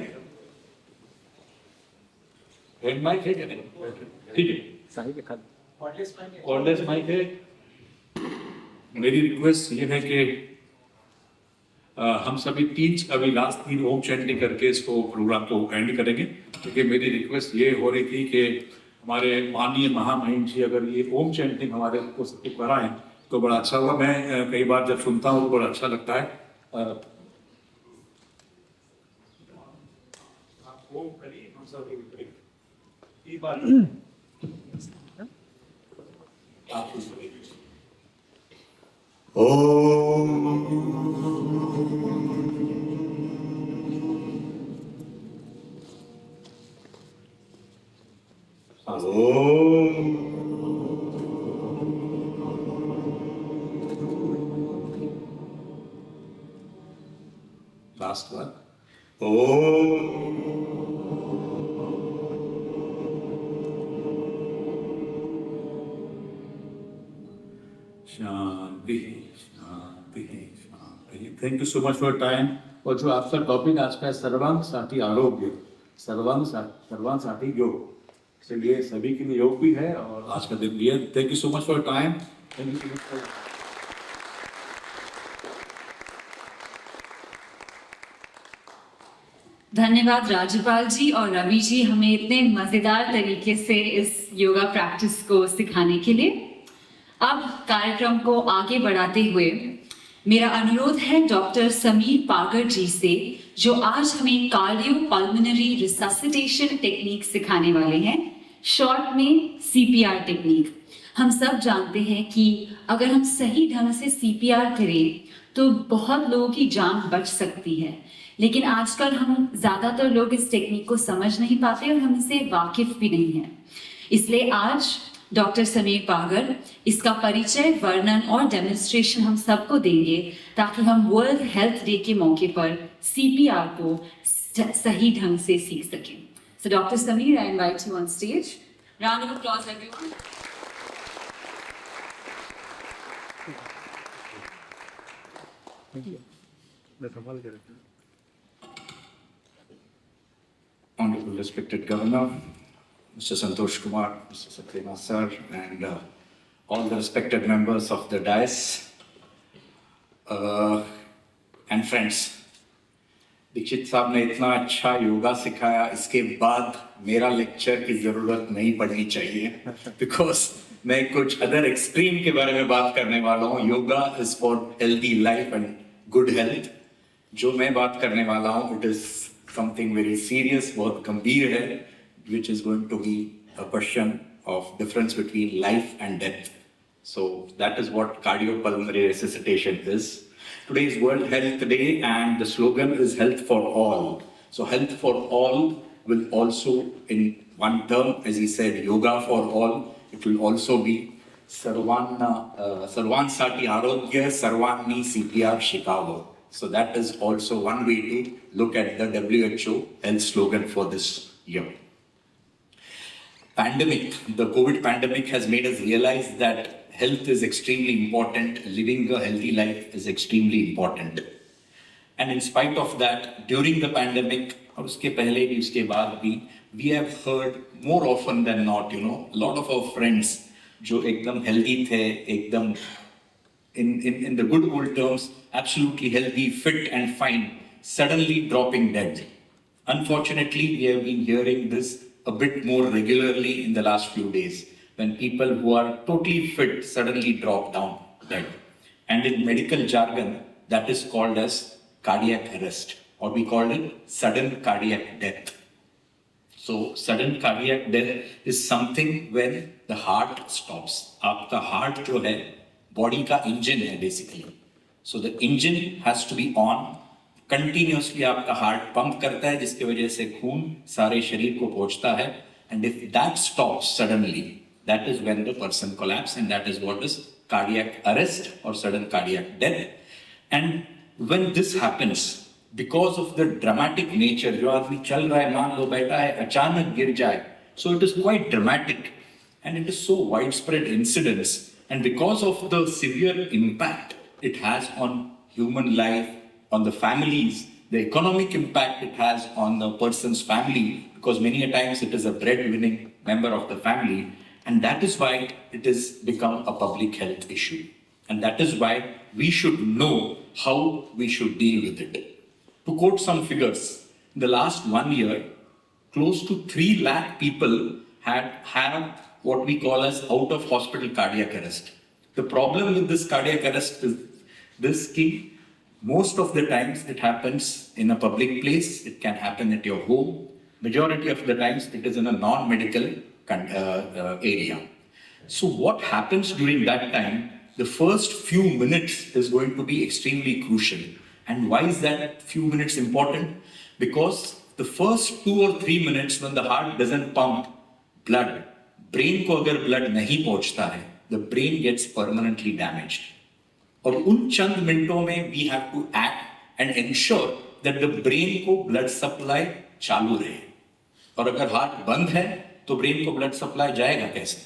Hand mic है क्या नहीं? ठीक है। Cordless mic है। मेरी request ये है कि हम सभी अभी लास्ट 3 ओम चैंटिंग करके इसको प्रोग्राम को एंड करेंगे। क्योंकि मेरी रिक्वेस्ट ये हो रही थी कि हमारे माननीय महामहिम जी अगर ये ओम चैंटिंग हमारे को सबको कराएं तो बड़ा अच्छा होगा। मैं कई बार जब सुनता हूँ तो बड़ा अच्छा लगता है। आप ओम करिए, हम सब करिए। ये बात आप last one. Shanti Shanti Shanti. Thank you so much for time. और जो आपका टॉपिक आज का है सर्वांग साथी आरोग्य, सर्वांग साथी योग, इसलिए सभी के लिए योग भी है और आज का दिन भी है। Thank you so much for time. Thank you so much for धन्यवाद राज्यपाल जी और रवि जी, हमें इतने मजेदार तरीके से इस योगा प्रैक्टिस को सिखाने के लिए। अब कार्यक्रम को आगे बढ़ाते हुए मेरा अनुरोध है डॉक्टर समीर पागर जी से, जो आज हमें कार्डियो-पल्मोनरी रिससिटेशन टेक्निक सिखाने वाले हैं, शॉर्ट में सीपीआर टेक्निक। हम सब जानते हैं कि अगर हम सही ढंग से सीपीआर करें तो बहुत लोगों की जान बच सकती है, लेकिन आजकल हम ज्यादातर लोग इस टेक्निक को समझ नहीं पाते और हम इससे वाकिफ भी नहीं है। इसलिए आज डॉक्टर समीर पागर इसका परिचय, वर्णन और डेमोन्स्ट्रेशन हम सबको देंगे ताकि हम वर्ल्ड हेल्थ डे के मौके पर सीपीआर को सही ढंग से सीख सकें। So Dr. Sameer, I invite you on stage. Round of applause, everyone. Honorable respected Governor, Mr. Santosh Kumar, Mr. Satyena Sir, and all the respected members of the dais and friends. Dixit साहब ने इतना अच्छा योगा सिखाया, इसके बाद मेरा lecture की जरूरत नहीं पड़नी चाहिए, बिकॉज मैं कुछ अदर एक्सट्रीम के बारे में बात करने वाला हूँ. Yoga is for healthy life and good health. जो मैं बात करने वाला हूँ, it is something very serious, बहुत गंभीर है, which is going to be a question of difference between life and death. So that is what cardiopulmonary resuscitation is. Today is World Health Day and the slogan is health for all. So health for all will also, in one term, as he said, yoga for all. It will also be Sarvan Sati Arogya Sarvanni CPR Chicago. So that is also one way to look at the WHO health slogan for this year. Pandemic, the COVID pandemic has made us realize that health is extremely important, living a healthy life is extremely important. And in spite of that, during the pandemic, और उसके पहले भी उसके बाद भी, we have heard more often than not, a lot of our friends जो एकदम healthy थे, एकदम in the good old terms, absolutely healthy, fit and fine, suddenly dropping dead. Unfortunately, we have been hearing this a bit more regularly in the last few days, when people who are totally fit suddenly drop down dead. And in medical jargon, that is called as cardiac arrest, or we call it sudden cardiac death. So sudden cardiac death is something when the heart stops. आपका heart जो है, body का engine है basically. So the engine has to be on. Continuously आपका heart pump करता है, जिसकी वजह से खून सारे शरीर को पहुंचता है. And if that stops suddenly, that is when the person collapses, and that is what is cardiac arrest or sudden cardiac death. And when this happens, because of the dramatic nature, जो आदमी चल रहा है, मान लो बैठा है, अचानक गिर जाए, so it is quite dramatic, and it is so widespread incidence, and because of the severe impact it has on human life, on the families, the economic impact it has on the person's family, because many a times it is a breadwinning member of the family. And that is why it has become a public health issue. And that is why we should know how we should deal with it. To quote some figures, in the last 1 year, close to 3 lakh people have what we call as out of hospital cardiac arrest. The problem with this cardiac arrest is this key. Most of the times it happens in a public place. It can happen at your home. Majority of the times it is in a non-medical area. So what happens during that time, the first few minutes is going to be extremely crucial. And why is that few minutes important? Because the first 2 or 3 minutes when the heart doesn't pump blood, brain को अगर blood नहीं पहुंचता है, the brain gets permanently damaged. और उन चंद मिनटों में we have to act and ensure that the brain को blood supply चालू रहे. और अगर हार्ट बंद है तो ब्रेन को ब्लड सप्लाई जाएगा कैसे?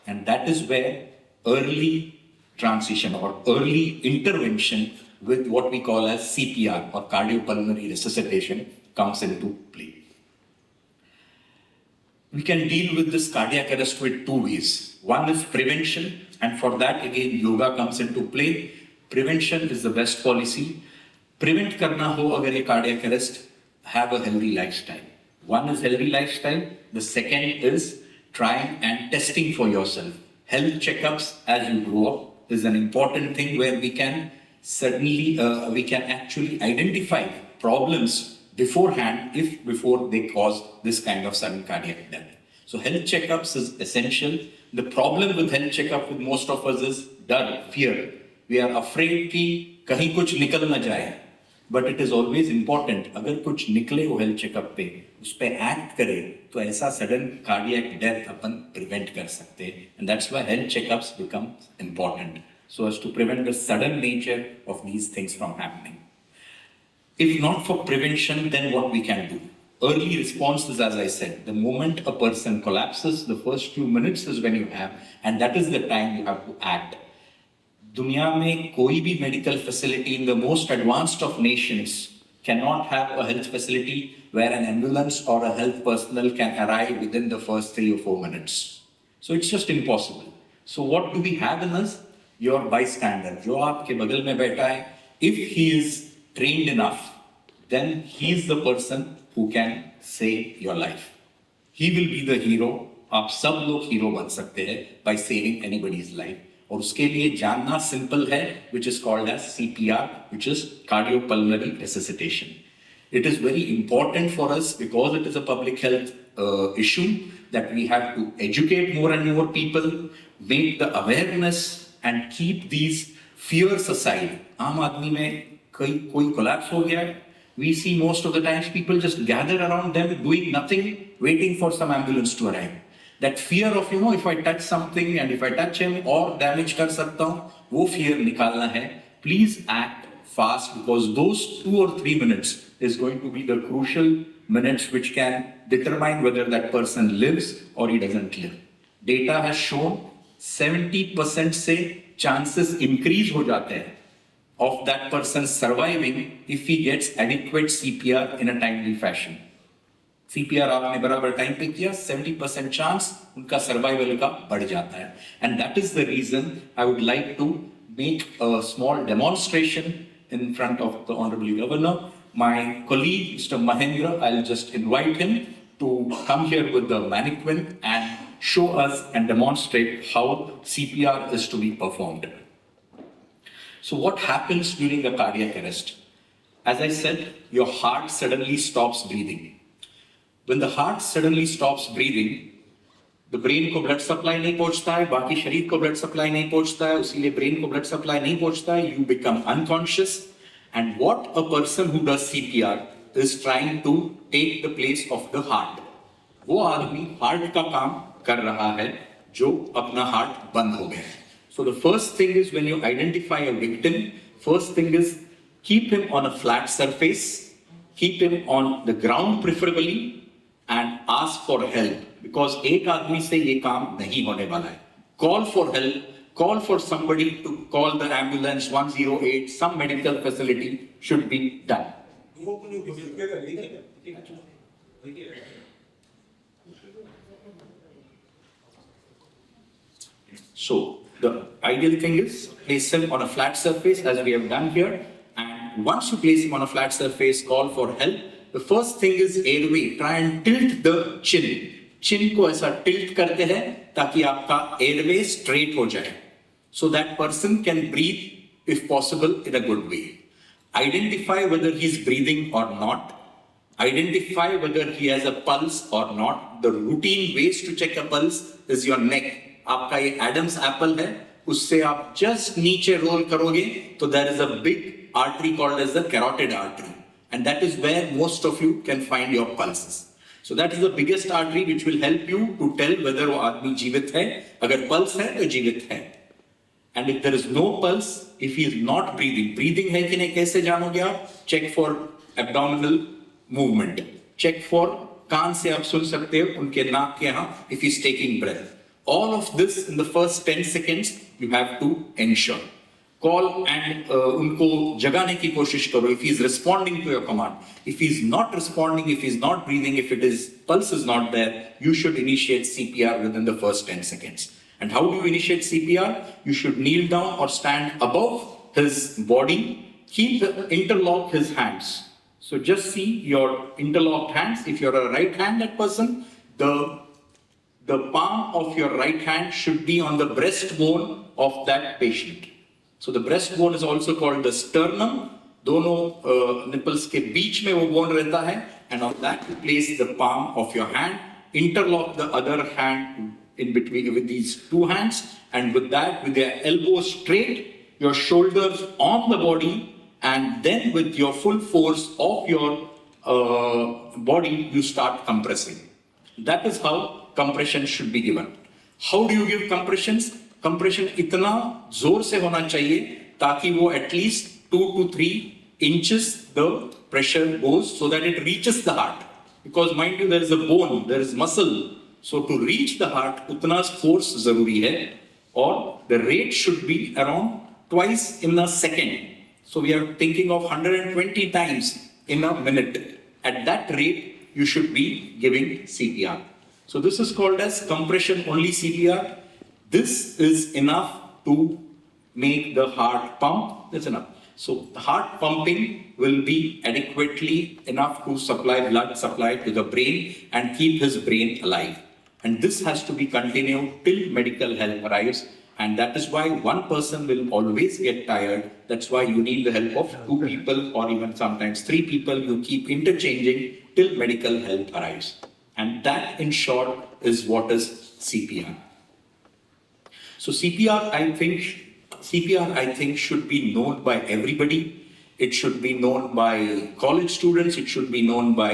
And that is where early transition or early intervention with what we call as CPR or cardiopulmonary resuscitation comes into play. We can deal with this cardiac arrest with 2 ways. One is prevention, and for that again yoga comes into play. Prevention is the best policy. Prevent करना हो अगर ये cardiac arrest, have a healthy lifestyle. One is healthy lifestyle. The second is trying and testing for yourself. Health checkups as you grow up is an important thing where we can actually identify problems beforehand before they cause this kind of sudden cardiac death. So health checkups is essential. The problem with health checkup with most of us is fear. We are afraid कि कहीं कुछ निकल ना जाए. But it is always important, अगर कुछ निकले हो हेल्थ चेकअप पे, उस पे एक्ट करे तो ऐसा सडन कार्डियक डेथ अपन प्रिवेंट कर सकते हैं. And that's why health checkups become important, so as to prevent the sudden nature of these things from happening. If not for prevention, then what we can do? Early response is, as I said, the moment a person collapses, the first few minutes is when you have, and that is the time you have to act. दुनिया में कोई भी medical facility in the most advanced of Nations cannot have a health facility where an ambulance or a health personnel can arrive within the first 3 or 4 minutes. So it's just impossible. So what do we have in us? Your bystander, जो आपके बगल में बैठा है, if he is trained enough, then he's the person who can save your life. He will be the hero. आप सब लोग hero बन सकते हैं by saving anybody's life. और उसके लिए जानना सिंपल है, which is called as CPR, which is cardiopulmonary resuscitation. It is very important for us because it is a public health issue that we have to educate more and more people, make the awareness and keep these fears aside. आम आदमी में कोई collapse हो गया है, we see most of the times people just gather around them doing nothing, waiting for some ambulance to arrive. That fear of, if I touch something and if I touch him or damage कर सकता हूँ, वो fear निकालना है. Please act fast because those 2 or 3 minutes is going to be the crucial minutes which can determine whether that person lives or he doesn't live. Data has shown 70% से chances increase हो जाते हैं of that person surviving if he gets adequate CPR in a timely fashion. CPR आपने बराबर time पे किया, 70% chance उनका survival का बढ़ जाता है. And that is the reason I would like to make a small demonstration in front of the Honorable Governor. My colleague, Mr. Mahendra, I'll just invite him to come here with the mannequin and show us and demonstrate how CPR is to be performed. So what happens during a cardiac arrest? As I said, your heart suddenly stops breathing. When the heart suddenly stops breathing, the brain को blood supply नहीं पहुंचता है, बाकी शरीर को blood supply नहीं पहुंचता है, उसीलिए brain को blood supply नहीं पहुंचता है, you become unconscious. And what a person who does CPR is trying to take the place of the heart. वो आदमी heart का काम कर रहा है जो अपना heart बंद हो गया है. So the first thing is when you identify a victim, first thing is keep him on a flat surface, keep him on the ground preferably, and ask for help because एक आदमी से ये काम नहीं होने वाला है. Call for help, call for somebody to call the ambulance 108, some medical facility should be done. So the ideal thing is place him on a flat surface as we have done here, and once you place him on a flat surface, call for help. The first thing is airway. Try and tilt the chin. Chin को ऐसा tilt करते हैं ताकि आपका airway straight हो जाए. So that person can breathe, if possible, in a good way. Identify whether he is breathing or not. Identify whether he has a pulse or not. The routine ways to check a pulse is your neck. आपका ये Adam's apple है, उससे आप just नीचे roll करोगे, तो there is a big artery called as the carotid artery. And that is where most of you can find your pulses. So that is the biggest artery which will help you to tell whether वो आदमी जीवित है. अगर pulse है तो जीवित है. And if there is no pulse, if he is not breathing है कि नहीं कैसे जानोगे आप? Check for abdominal movement. Check for कान से आप सुन सकते हो उनके नाक के यहाँ if he is taking breath. All of this in the first 10 seconds you have to ensure. Call and उनको जगाने की कोशिश करो if he is responding to your command. If he is not responding, if he is not breathing, if it is pulse is not there, you should initiate CPR within the first 10 seconds. And how do you initiate CPR? You should kneel down or stand above his body. Keep interlock his hands. So just see your interlocked hands. If you're a right-handed person, the palm of your right hand should be on the breastbone of that patient. So the breastbone is also called the sternum. दोनों nipples के बीच में वो bone रहता है, and on that you place the palm of your hand. Interlock the other hand in between with these two hands, and with that, with your elbows straight, your shoulders on the body, and then with your full force of your body, you start compressing. That is how compression should be given. How do you give compressions? Compression इतना जोर से होना चाहिए ताकि वो at least 2 to 3 inches the pressure goes so that it reaches the heart. Because mind you, there is a bone, there is muscle. So to reach the heart, उतना force जरूरी है, और the rate should be around twice in a second. So we are thinking of 120 times in a minute. At that rate, you should be giving CPR. So this is called as compression only CPR. This is enough to make the heart pump. That's enough. So the heart pumping will be adequately enough to supply blood supply to the brain and keep his brain alive. And this has to be continued till medical help arrives. And that is why one person will always get tired. That's why you need the help of two people or even sometimes three people. You keep interchanging till medical help arrives. And that in short is what is CPR. So CPR, I think should be known by everybody. It should be known by college students. It should be known by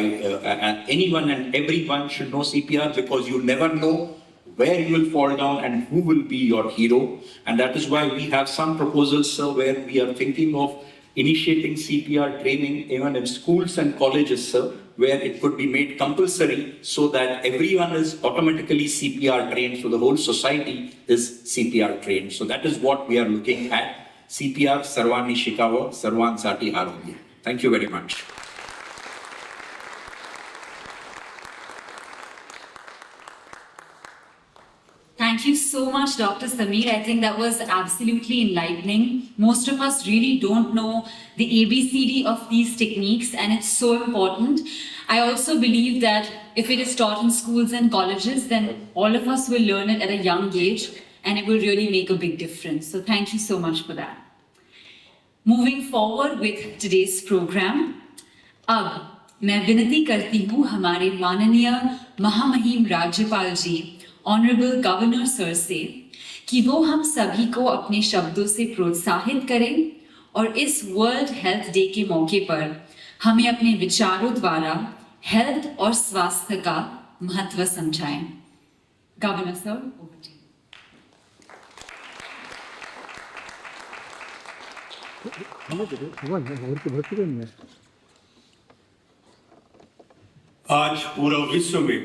anyone and everyone should know CPR, because you never know where you will fall down and who will be your hero. And that is why we have some proposals, sir, where we are thinking of initiating CPR training even in schools and colleges, sir, where it could be made compulsory so that everyone is automatically CPR trained, so the whole society is CPR trained. So that is what we are looking at. CPR Sarvani Shikava, Sarvan Sati Arogya. Thank you very much. Thank you so much, Dr. Sameer. I think that was absolutely enlightening. Most of us really don't know the ABCD of these techniques, and it's so important. I also believe that if it is taught in schools and colleges, then all of us will learn it at a young age, and it will really make a big difference. So thank you so much for that. Moving forward with today's program, अब मैं विनती करती हूँ हमारे माननीय महामहिम राज्यपाल जी, honourable governor sir से, कि वो हम सभी को अपने शब्दों से प्रोत्साहित करें और इस वर्ल्ड हेल्थ डे के मौके पर हमें अपने विचारों द्वारा हेल्थ और स्वास्थ्य का महत्व समझाएं। Governor sir, over to you. आज पूरा विश्व में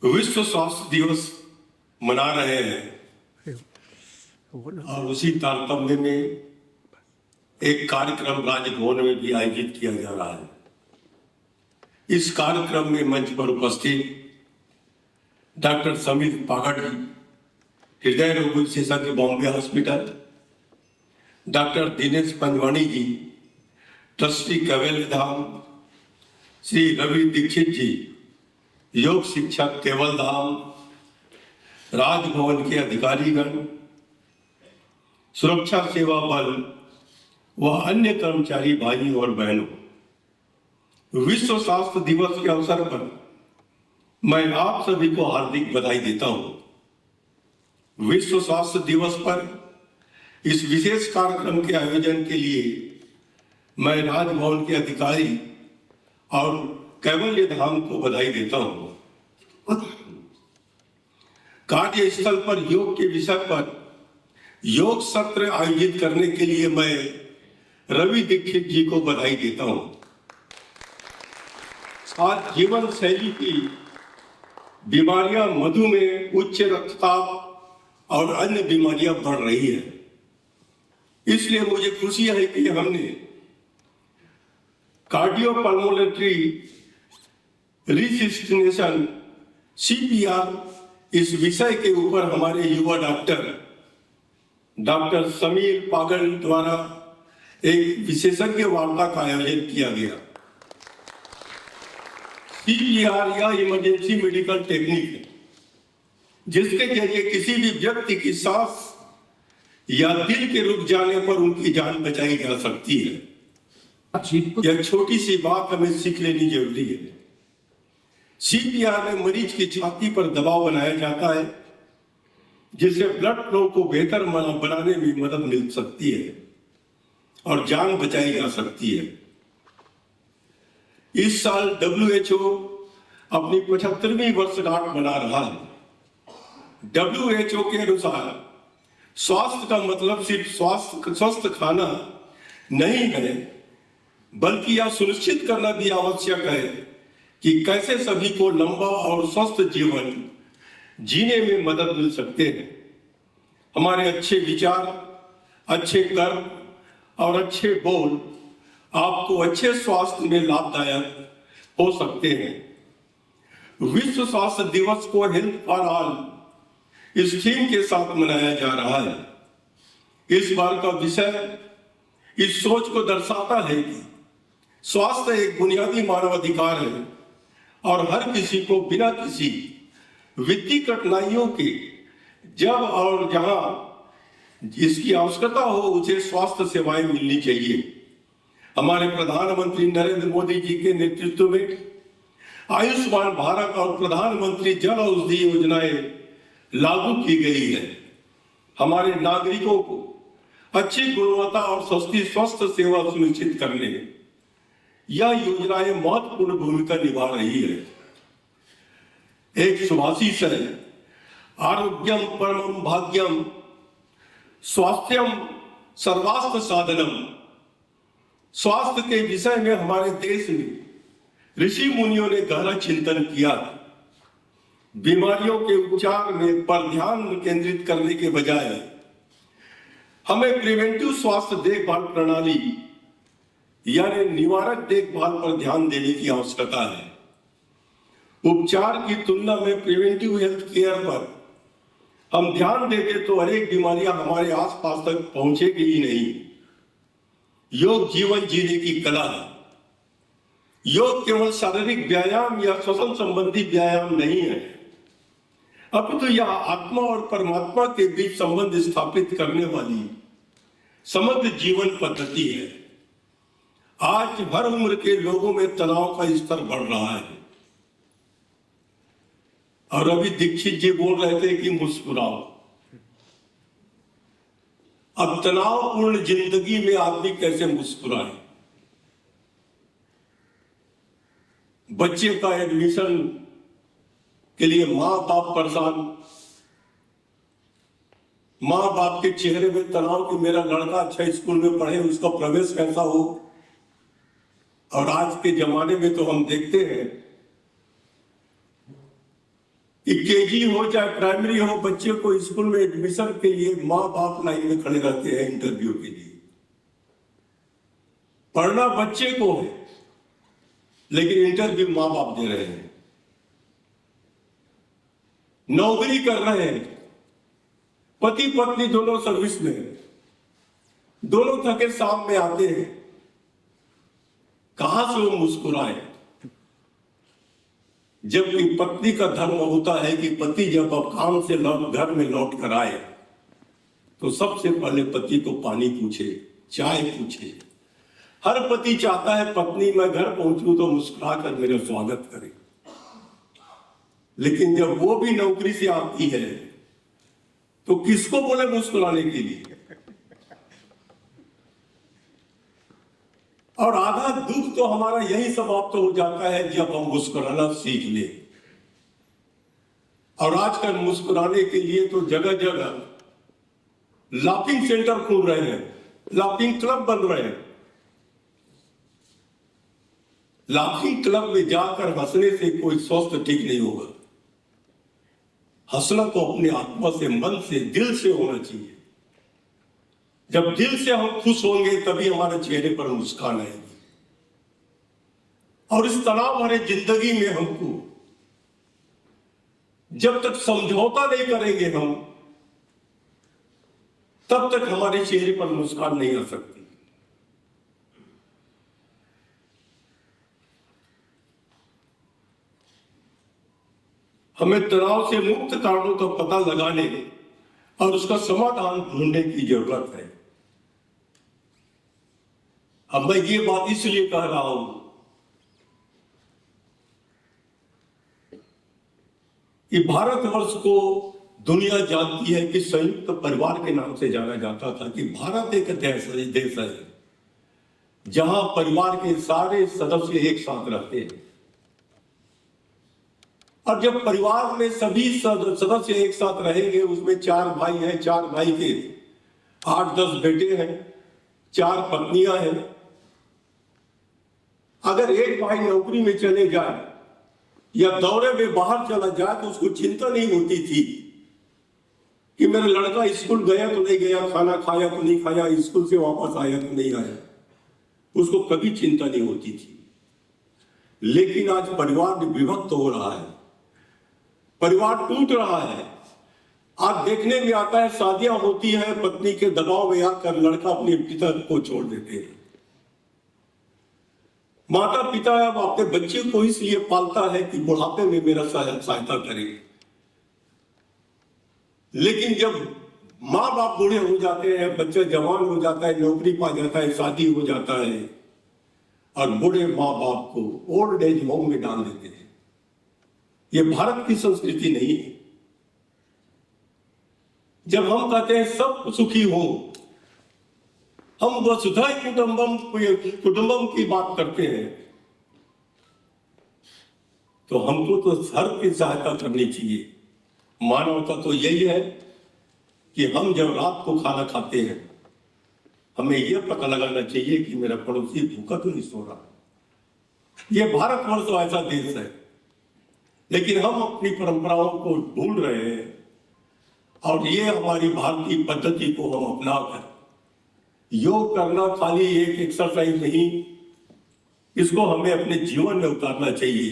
विश्व स्वास्थ्य दिवस मना रहे हैं और उसी तारतम्य में एक कार्यक्रम राजभवन में भी आयोजित किया जा रहा है। इस कार्यक्रम में मंच पर उपस्थित डॉक्टर समीर पागड़ जी, हृदय रोग विशेषज्ञ बॉम्बे हॉस्पिटल, डॉक्टर दिनेश पंजवानी जी, ट्रस्टी कवेल धाम, श्री रवि दीक्षित जी, योग शिक्षक केवल धाम, राजभवन के अधिकारीगण, सुरक्षा सेवा बल व अन्य कर्मचारी भाई और बहनों, विश्व स्वास्थ्य दिवस के अवसर पर मैं आप सभी को हार्दिक बधाई देता हूं। विश्व स्वास्थ्य दिवस पर इस विशेष कार्यक्रम के आयोजन के लिए मैं राजभवन के अधिकारी और कैवल्य धाम को बधाई देता हूं। कार्यस्थल पर योग के विषय पर योग सत्र आयोजित करने के लिए मैं रवि दीक्षित जी को बधाई देता हूं। आज जीवन शैली की बीमारियां, मधुमेह, उच्च रक्तचाप और अन्य बीमारियां बढ़ रही है। इसलिए मुझे खुशी है कि हमने कार्डियोपल्मोनरी रिसिस्टेशन CPR इस विषय के ऊपर हमारे युवा डॉक्टर समीर पागड़ द्वारा एक विशेषज्ञ वार्ता का आयोजन किया गया। CPR या इमरजेंसी मेडिकल टेक्निक है, जिसके जरिए किसी भी व्यक्ति की सांस या दिल के रुक जाने पर उनकी जान बचाई जा सकती है। यह छोटी सी बात हमें सीख लेनी जरूरी है। CPR में मरीज की छाती पर दबाव बनाया जाता है, जिससे ब्लड फ्लो को बेहतर बनाने में मदद मिल सकती है और जान बचाई जा सकती है। इस साल WHO अपनी 75वीं वर्षगांठ मना रहा है। WHO के अनुसार स्वास्थ्य का मतलब सिर्फ स्वस्थ खाना नहीं है, बल्कि यह सुनिश्चित करना भी आवश्यक है कि कैसे सभी को लंबा और स्वस्थ जीवन जीने में मदद मिल सकते हैं। हमारे अच्छे विचार, अच्छे कर्म और अच्छे बोल आपको अच्छे स्वास्थ्य में लाभदायक हो सकते हैं। विश्व स्वास्थ्य दिवस को हेल्थ फॉर ऑल इस थीम के साथ मनाया जा रहा है। इस बार का विषय इस सोच को दर्शाता है कि स्वास्थ्य एक बुनियादी मानव अधिकार है और हर किसी को बिना किसी वित्तीय कठिनाइयों के जब और जहां जिसकी आवश्यकता हो उसे स्वास्थ्य सेवाएं मिलनी चाहिए। हमारे प्रधानमंत्री नरेंद्र मोदी जी के नेतृत्व में आयुष्मान भारत और प्रधानमंत्री जन औषधि योजनाएं लागू की गई है। हमारे नागरिकों को अच्छी गुणवत्ता और सस्ती स्वास्थ्य सेवा सुनिश्चित करने में यह योजनाएं महत्वपूर्ण भूमिका निभा रही है। एक सुभाषित है, आरोग्यम परमम भाग्यम स्वास्थ्यम सर्वास्थ साधनम। स्वास्थ्य के विषय में हमारे देश में ऋषि मुनियों ने गहरा चिंतन किया। बीमारियों के उपचार में पर ध्यान केंद्रित करने के बजाय हमें प्रिवेंटिव स्वास्थ्य देखभाल प्रणाली यानी निवारक देखभाल पर ध्यान देने की आवश्यकता है। उपचार की तुलना में प्रिवेंटिव हेल्थ केयर पर हम ध्यान देते तो अनेक बीमारियां हमारे आसपास तक पहुंचेगी ही नहीं। योग जीवन जीने की कला है। योग केवल शारीरिक व्यायाम या श्वसन संबंधी व्यायाम नहीं है, अपितु यह आत्मा और परमात्मा के बीच संबंध स्थापित करने वाली समग्र जीवन पद्धति है। आज हर उम्र के लोगों में तनाव का स्तर बढ़ रहा है और अभी दीक्षित जी बोल रहे थे कि मुस्कुराओ। अब तनावपूर्ण जिंदगी में आदमी कैसे मुस्कुराए? बच्चे का एडमिशन के लिए मां बाप परेशान, मां बाप के चेहरे में तनाव कि मेरा लड़का अच्छा स्कूल में पढ़े, उसका प्रवेश कैसा हो। और आज के जमाने में तो हम देखते हैं कि केजी हो चाहे प्राइमरी हो, बच्चे को स्कूल में एडमिशन के लिए मां बाप लाइन में खड़े रहते हैं इंटरव्यू के लिए। पढ़ना बच्चे को है लेकिन इंटरव्यू मां बाप दे रहे हैं। नौकरी कर रहे हैं, पति पत्नी दोनों सर्विस में है, दोनों थके शाम में आते हैं, कहां से वो मुस्कुराए? जबकि पत्नी का धर्म होता है कि पति जब अब काम से घर में लौट कर आए तो सबसे पहले पति को पानी पूछे, चाय पूछे। हर पति चाहता है पत्नी मैं घर पहुंचूं तो मुस्कुरा कर मेरा स्वागत करे, लेकिन जब वो भी नौकरी से आती है तो किसको बोले मुस्कुराने के लिए? और आधा दुख तो हमारा यही समाप्त हो जाता है जब हम मुस्कुराना सीख ले। और आजकल मुस्कुराने के लिए तो जगह जगह लाफिंग सेंटर खुल रहे हैं, लाफिंग क्लब बन रहे हैं। लाफिंग क्लब में जाकर हंसने से कोई स्वास्थ्य ठीक नहीं होगा। हंसना तो अपने आत्मा से, मन से, दिल से होना चाहिए। जब दिल से हम खुश होंगे तभी हमारे चेहरे पर मुस्कान आएगी। और इस तनाव भरे जिंदगी में हमको जब तक समझौता नहीं करेंगे हम, तब तक हमारे चेहरे पर मुस्कान नहीं आ सकती। हमें तनाव से मुक्त कारणों का पता लगाने और उसका समाधान ढूंढने की जरूरत है। अब मैं ये बात इसलिए कह रहा हूं कि भारतवर्ष को दुनिया जानती है कि संयुक्त परिवार के नाम से जाना जाता था कि भारत एक देश है जहां परिवार के सारे सदस्य एक साथ रहते हैं। और जब परिवार में सभी सदस्य एक साथ रहेंगे, उसमें 4 भाई हैं, 4 भाई के 8-10 बेटे हैं, 4 पत्नियां हैं। अगर एक भाई नौकरी में चले जाए या दौरे में बाहर चला जाए तो उसको चिंता नहीं होती थी कि मेरा लड़का स्कूल गया तो नहीं गया, खाना खाया तो नहीं खाया, स्कूल से वापस आया तो नहीं आया। उसको कभी चिंता नहीं होती थी। लेकिन आज परिवार विभक्त हो रहा है, परिवार टूट रहा है। आज देखने में आता है शादियां होती है, पत्नी के दबाव में आकर लड़का अपने पिता को छोड़ देते हैं। माता पिता अब अपने बच्चे को इसलिए पालता है कि बुढ़ापे में मेरा सहायता करे, लेकिन जब माँ बाप बूढ़े हो जाते हैं, बच्चा जवान हो जाता है, नौकरी पा जाता है, शादी हो जाता है, और बूढ़े माँ बाप को ओल्ड एज होम में डाल देते हैं। ये भारत की संस्कृति नहीं है। जब हम कहते हैं सब सुखी हो, हम वसुधैव कुटुंबम की बात करते हैं, तो हमको तो हर की सहायता करनी चाहिए। मानवता तो यही है कि हम जब रात को खाना खाते हैं, हमें यह पता लगाना चाहिए कि मेरा पड़ोसी भूखा तो नहीं सो रहा। ये भारतवर्ष तो ऐसा देश है, लेकिन हम अपनी परंपराओं को भूल रहे हैं, और ये हमारी भारतीय पद्धति को हम अपनाकर योग करना खाली एक एक्सरसाइज नहीं, इसको हमें अपने जीवन में उतारना चाहिए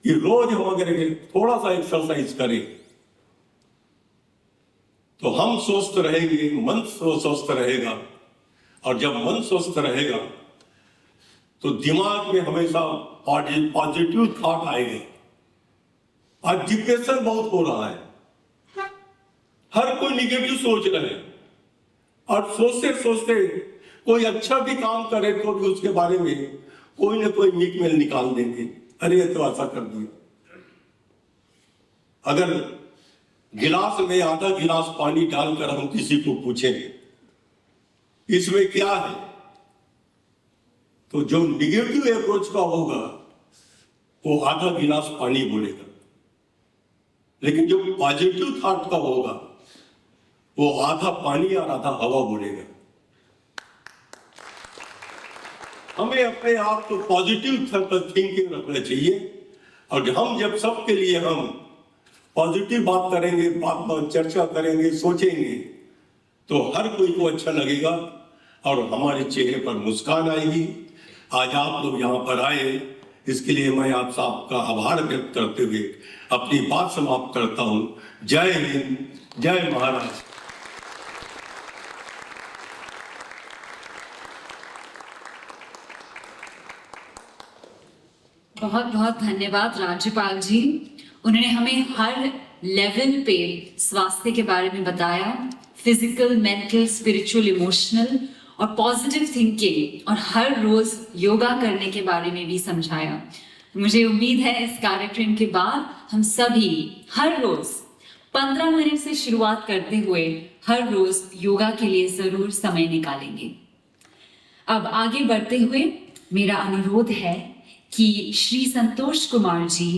कि रोज हम अगर थोड़ा सा एक्सरसाइज करें तो हम स्वस्थ रहेंगे, मन स्वस्थ रहेगा, और जब मन स्वस्थ रहेगा तो दिमाग में हमेशा पॉजिटिव थॉट आएगा। आज डिप्रेशन बहुत हो रहा है, हर कोई निगेटिव सोच रहे हैं, और सोचते सोचते कोई अच्छा भी काम करे तो भी उसके बारे में कोई ना कोई नीकमेल निकाल देंगे, अरे ये तो ऐसा कर दिया। अगर गिलास में आधा गिलास पानी डालकर हम किसी को पूछेंगे इसमें क्या है, तो जो निगेटिव अप्रोच का होगा वो आधा गिलास पानी बोलेगा, लेकिन जो पॉजिटिव थॉट का होगा वो आधा पानी और आधा हवा बोलेगा। हमें अपने आप को पॉजिटिव थिंकिंग रखना चाहिए, और हम जब सबके लिए हम पॉजिटिव बात करेंगे, बात चर्चा करेंगे, सोचेंगे, तो हर कोई को अच्छा लगेगा और हमारे चेहरे पर मुस्कान आएगी। आज आप लोग यहाँ पर आए, इसके लिए मैं आप सबका आभार व्यक्त करते हुए अपनी बात समाप्त करता हूँ। जय हिंद, जय महाराष्ट्र। बहुत बहुत धन्यवाद राज्यपाल जी। उन्होंने हमें हर लेवल पे स्वास्थ्य के बारे में बताया, फिजिकल, मेंटल, स्पिरिचुअल, इमोशनल और पॉजिटिव थिंकिंग, और हर रोज योगा करने के बारे में भी समझाया। मुझे उम्मीद है इस कार्यक्रम के बाद हम सभी हर रोज 15 मिनट से शुरुआत करते हुए हर रोज योगा के लिए जरूर समय निकालेंगे। अब आगे बढ़ते हुए मेरा अनुरोध है कि श्री संतोष कुमार जी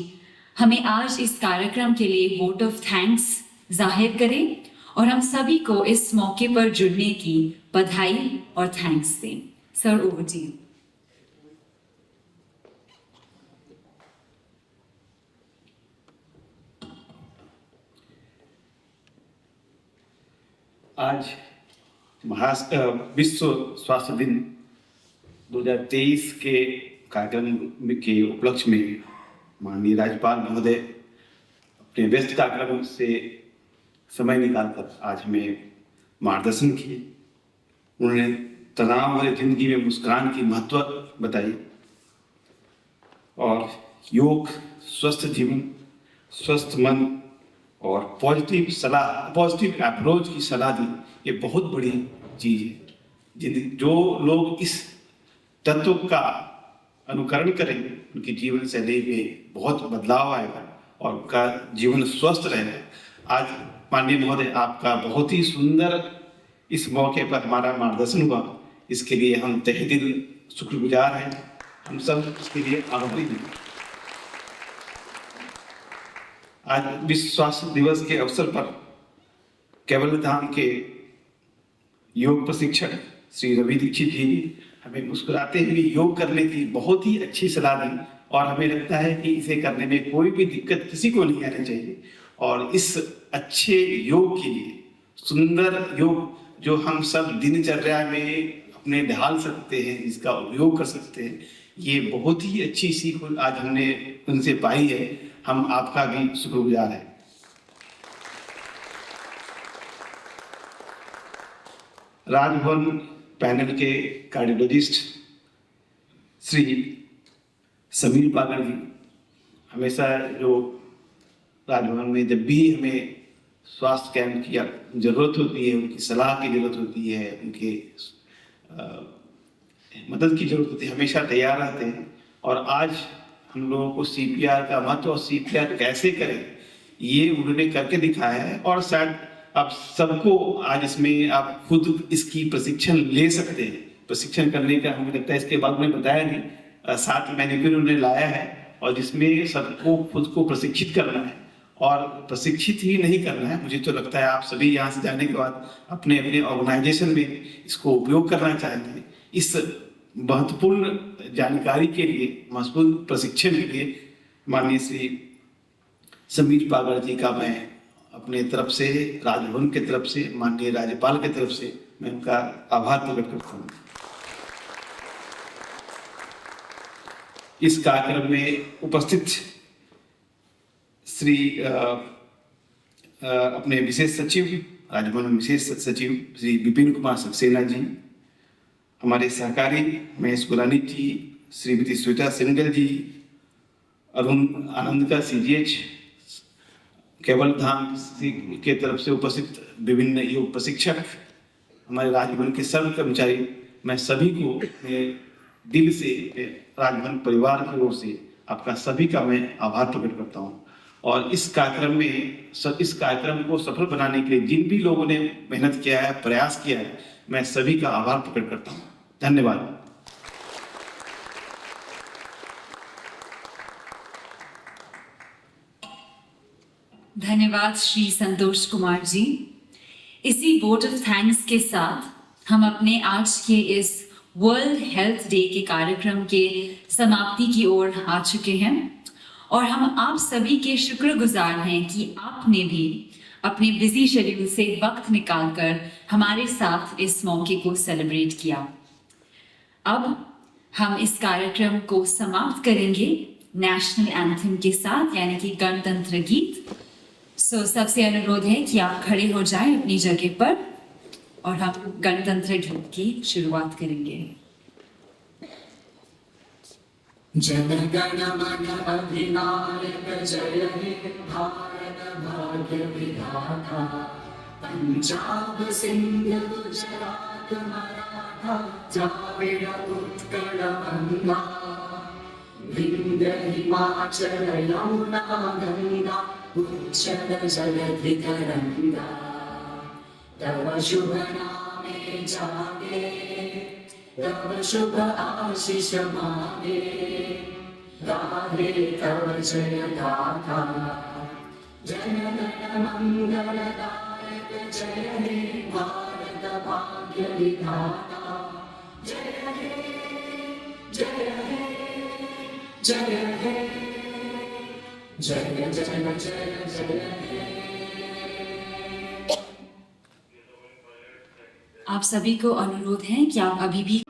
हमें आज इस कार्यक्रम के लिए वोट ऑफ थैंक्स जाहिर करें, और हम सभी को इस मौके पर जुड़ने की बधाई और थैंक्स दें। Sir, over to you. आज विश्व स्वास्थ्य दिन 2023 के कार्यक्रम के उपलक्ष्य में माननीय राज्यपाल महोदय अपने व्यस्त कार्यक्रम से समय निकालकर आज हमें मार्गदर्शन किए। उन्होंने तनाव भरी जिंदगी में मुस्कान की महत्व बताई, और योग, स्वस्थ जीवन, स्वस्थ मन और पॉजिटिव अप्रोच की सलाह दी। ये बहुत बड़ी चीज है। जो लोग इस तत्व का अनुकरण करेंगे उनकी जीवन शैली में बहुत बदलाव आएगा और उनका जीवन स्वस्थ रहेगा। आज माननीय महोदय, आपका बहुत ही सुंदर इस मौके पर हमारा मार्गदर्शन हुआ, इसके लिए हम तहे दिल शुक्रगुजार हैं। हम सब इसके लिए आभारी हैं। आज विश्व स्वास्थ्य दिवस के अवसर पर केवल धाम के योग प्रशिक्षक श्री रवि दीक्षित जी हमें मुस्कुराते हुए योग करने की बहुत ही अच्छी सलाह दी, और हमें लगता है कि इसे करने में कोई भी दिक्कत किसी को नहीं आनी चाहिए। और इस अच्छे योग के लिए, सुंदर योग जो हम सब दिनचर्या में अपने ढाल सकते हैं, इसका उपयोग कर सकते हैं, ये बहुत ही अच्छी सीख आज हमने उनसे पाई है। हम आपका भी शुक्रगुजार हैं। राजभवन पैनल के कार्डियोलॉजिस्ट श्री समीर पागड़ जी, हमेशा जो राजभवन में जब भी हमें स्वास्थ्य कैंप की जरूरत होती है, उनकी सलाह की जरूरत होती है, उनके मदद की जरूरत होती है, हमेशा तैयार रहते हैं। और आज हम लोगों को सीपीआर का महत्व और सीपीआर कैसे करें ये उन्होंने करके दिखाया है। और शायद आप सबको आज इसमें आप खुद इसकी प्रशिक्षण ले सकते हैं। प्रशिक्षण करने का हमें लगता है इसके बाद उन्होंने बताया नहीं, साथ मैन्युअल उन्होंने लाया है और जिसमें सबको खुद को प्रशिक्षित करना है। और प्रशिक्षित ही नहीं करना है, मुझे तो लगता है आप सभी यहाँ से जाने के बाद अपने अपने ऑर्गेनाइजेशन में इसको उपयोग करना चाहेंगे। इस महत्वपूर्ण जानकारी के लिए, महत्वपूर्ण प्रशिक्षण के लिए माननीय श्री समीर पागड़ जी का मैं अपने तरफ से, राजभवन के तरफ से, माननीय राज्यपाल के तरफ से मैं उनका आभार प्रकट करता हूँ। इस कार्यक्रम में उपस्थित श्री अपने विशेष सचिव, राजभवन में विशेष सचिव श्री विपिन कुमार सक्सेना जी, हमारे सहकारी महेश गुलानी जी, श्रीमती श्वेता सिंगल जी, अरुण आनंद का CGH, केवल धाम के तरफ से उपस्थित विभिन्न योग प्रशिक्षक, हमारे राजभवन के सर्व कर्मचारी, मैं सभी को दिल से राजभवन परिवार की ओर से आपका सभी का मैं आभार प्रकट करता हूँ। और इस कार्यक्रम को सफल बनाने के लिए जिन भी लोगों ने मेहनत किया है, प्रयास किया है, मैं सभी का आभार प्रकट करता हूँ। धन्यवाद। धन्यवाद श्री संतोष कुमार जी। इसी वोट ऑफ थैंक्स के साथ हम अपने आज के इस वर्ल्ड हेल्थ डे के कार्यक्रम के समाप्ति की ओर आ चुके हैं और हम आप सभी के शुक्रगुजार हैं कि आपने भी अपने बिजी शेड्यूल से वक्त निकालकर हमारे साथ इस मौके को सेलिब्रेट किया। अब हम इस कार्यक्रम को समाप्त करेंगे नेशनल एंथम के साथ, यानी कि गणतंत्र गीत। सबसे अनुरोध है कि आप खड़े हो जाएं अपनी जगह पर और हम गणतंत्र गीत की शुरुआत करेंगे। जन गण मन अधिनायक जय हे भारत भाग्य विधाता, पंजाब सिंध गुजरात मराठा द्राविड़ उत्कल गंगा, विंध्य हिमाचल यमुना गंगा उच्चल जलधि तरंगा, तव शुभ नामे जागे, तव शुभ आशीष मांगे, गाहे तव जय गाथा, जन गण मंगलदायक जय हे भारत भाग्य विधाता, जय हे जय हे जय हे जय जय जय जय हे। आप सभी को अनुरोध है कि आप अभी भी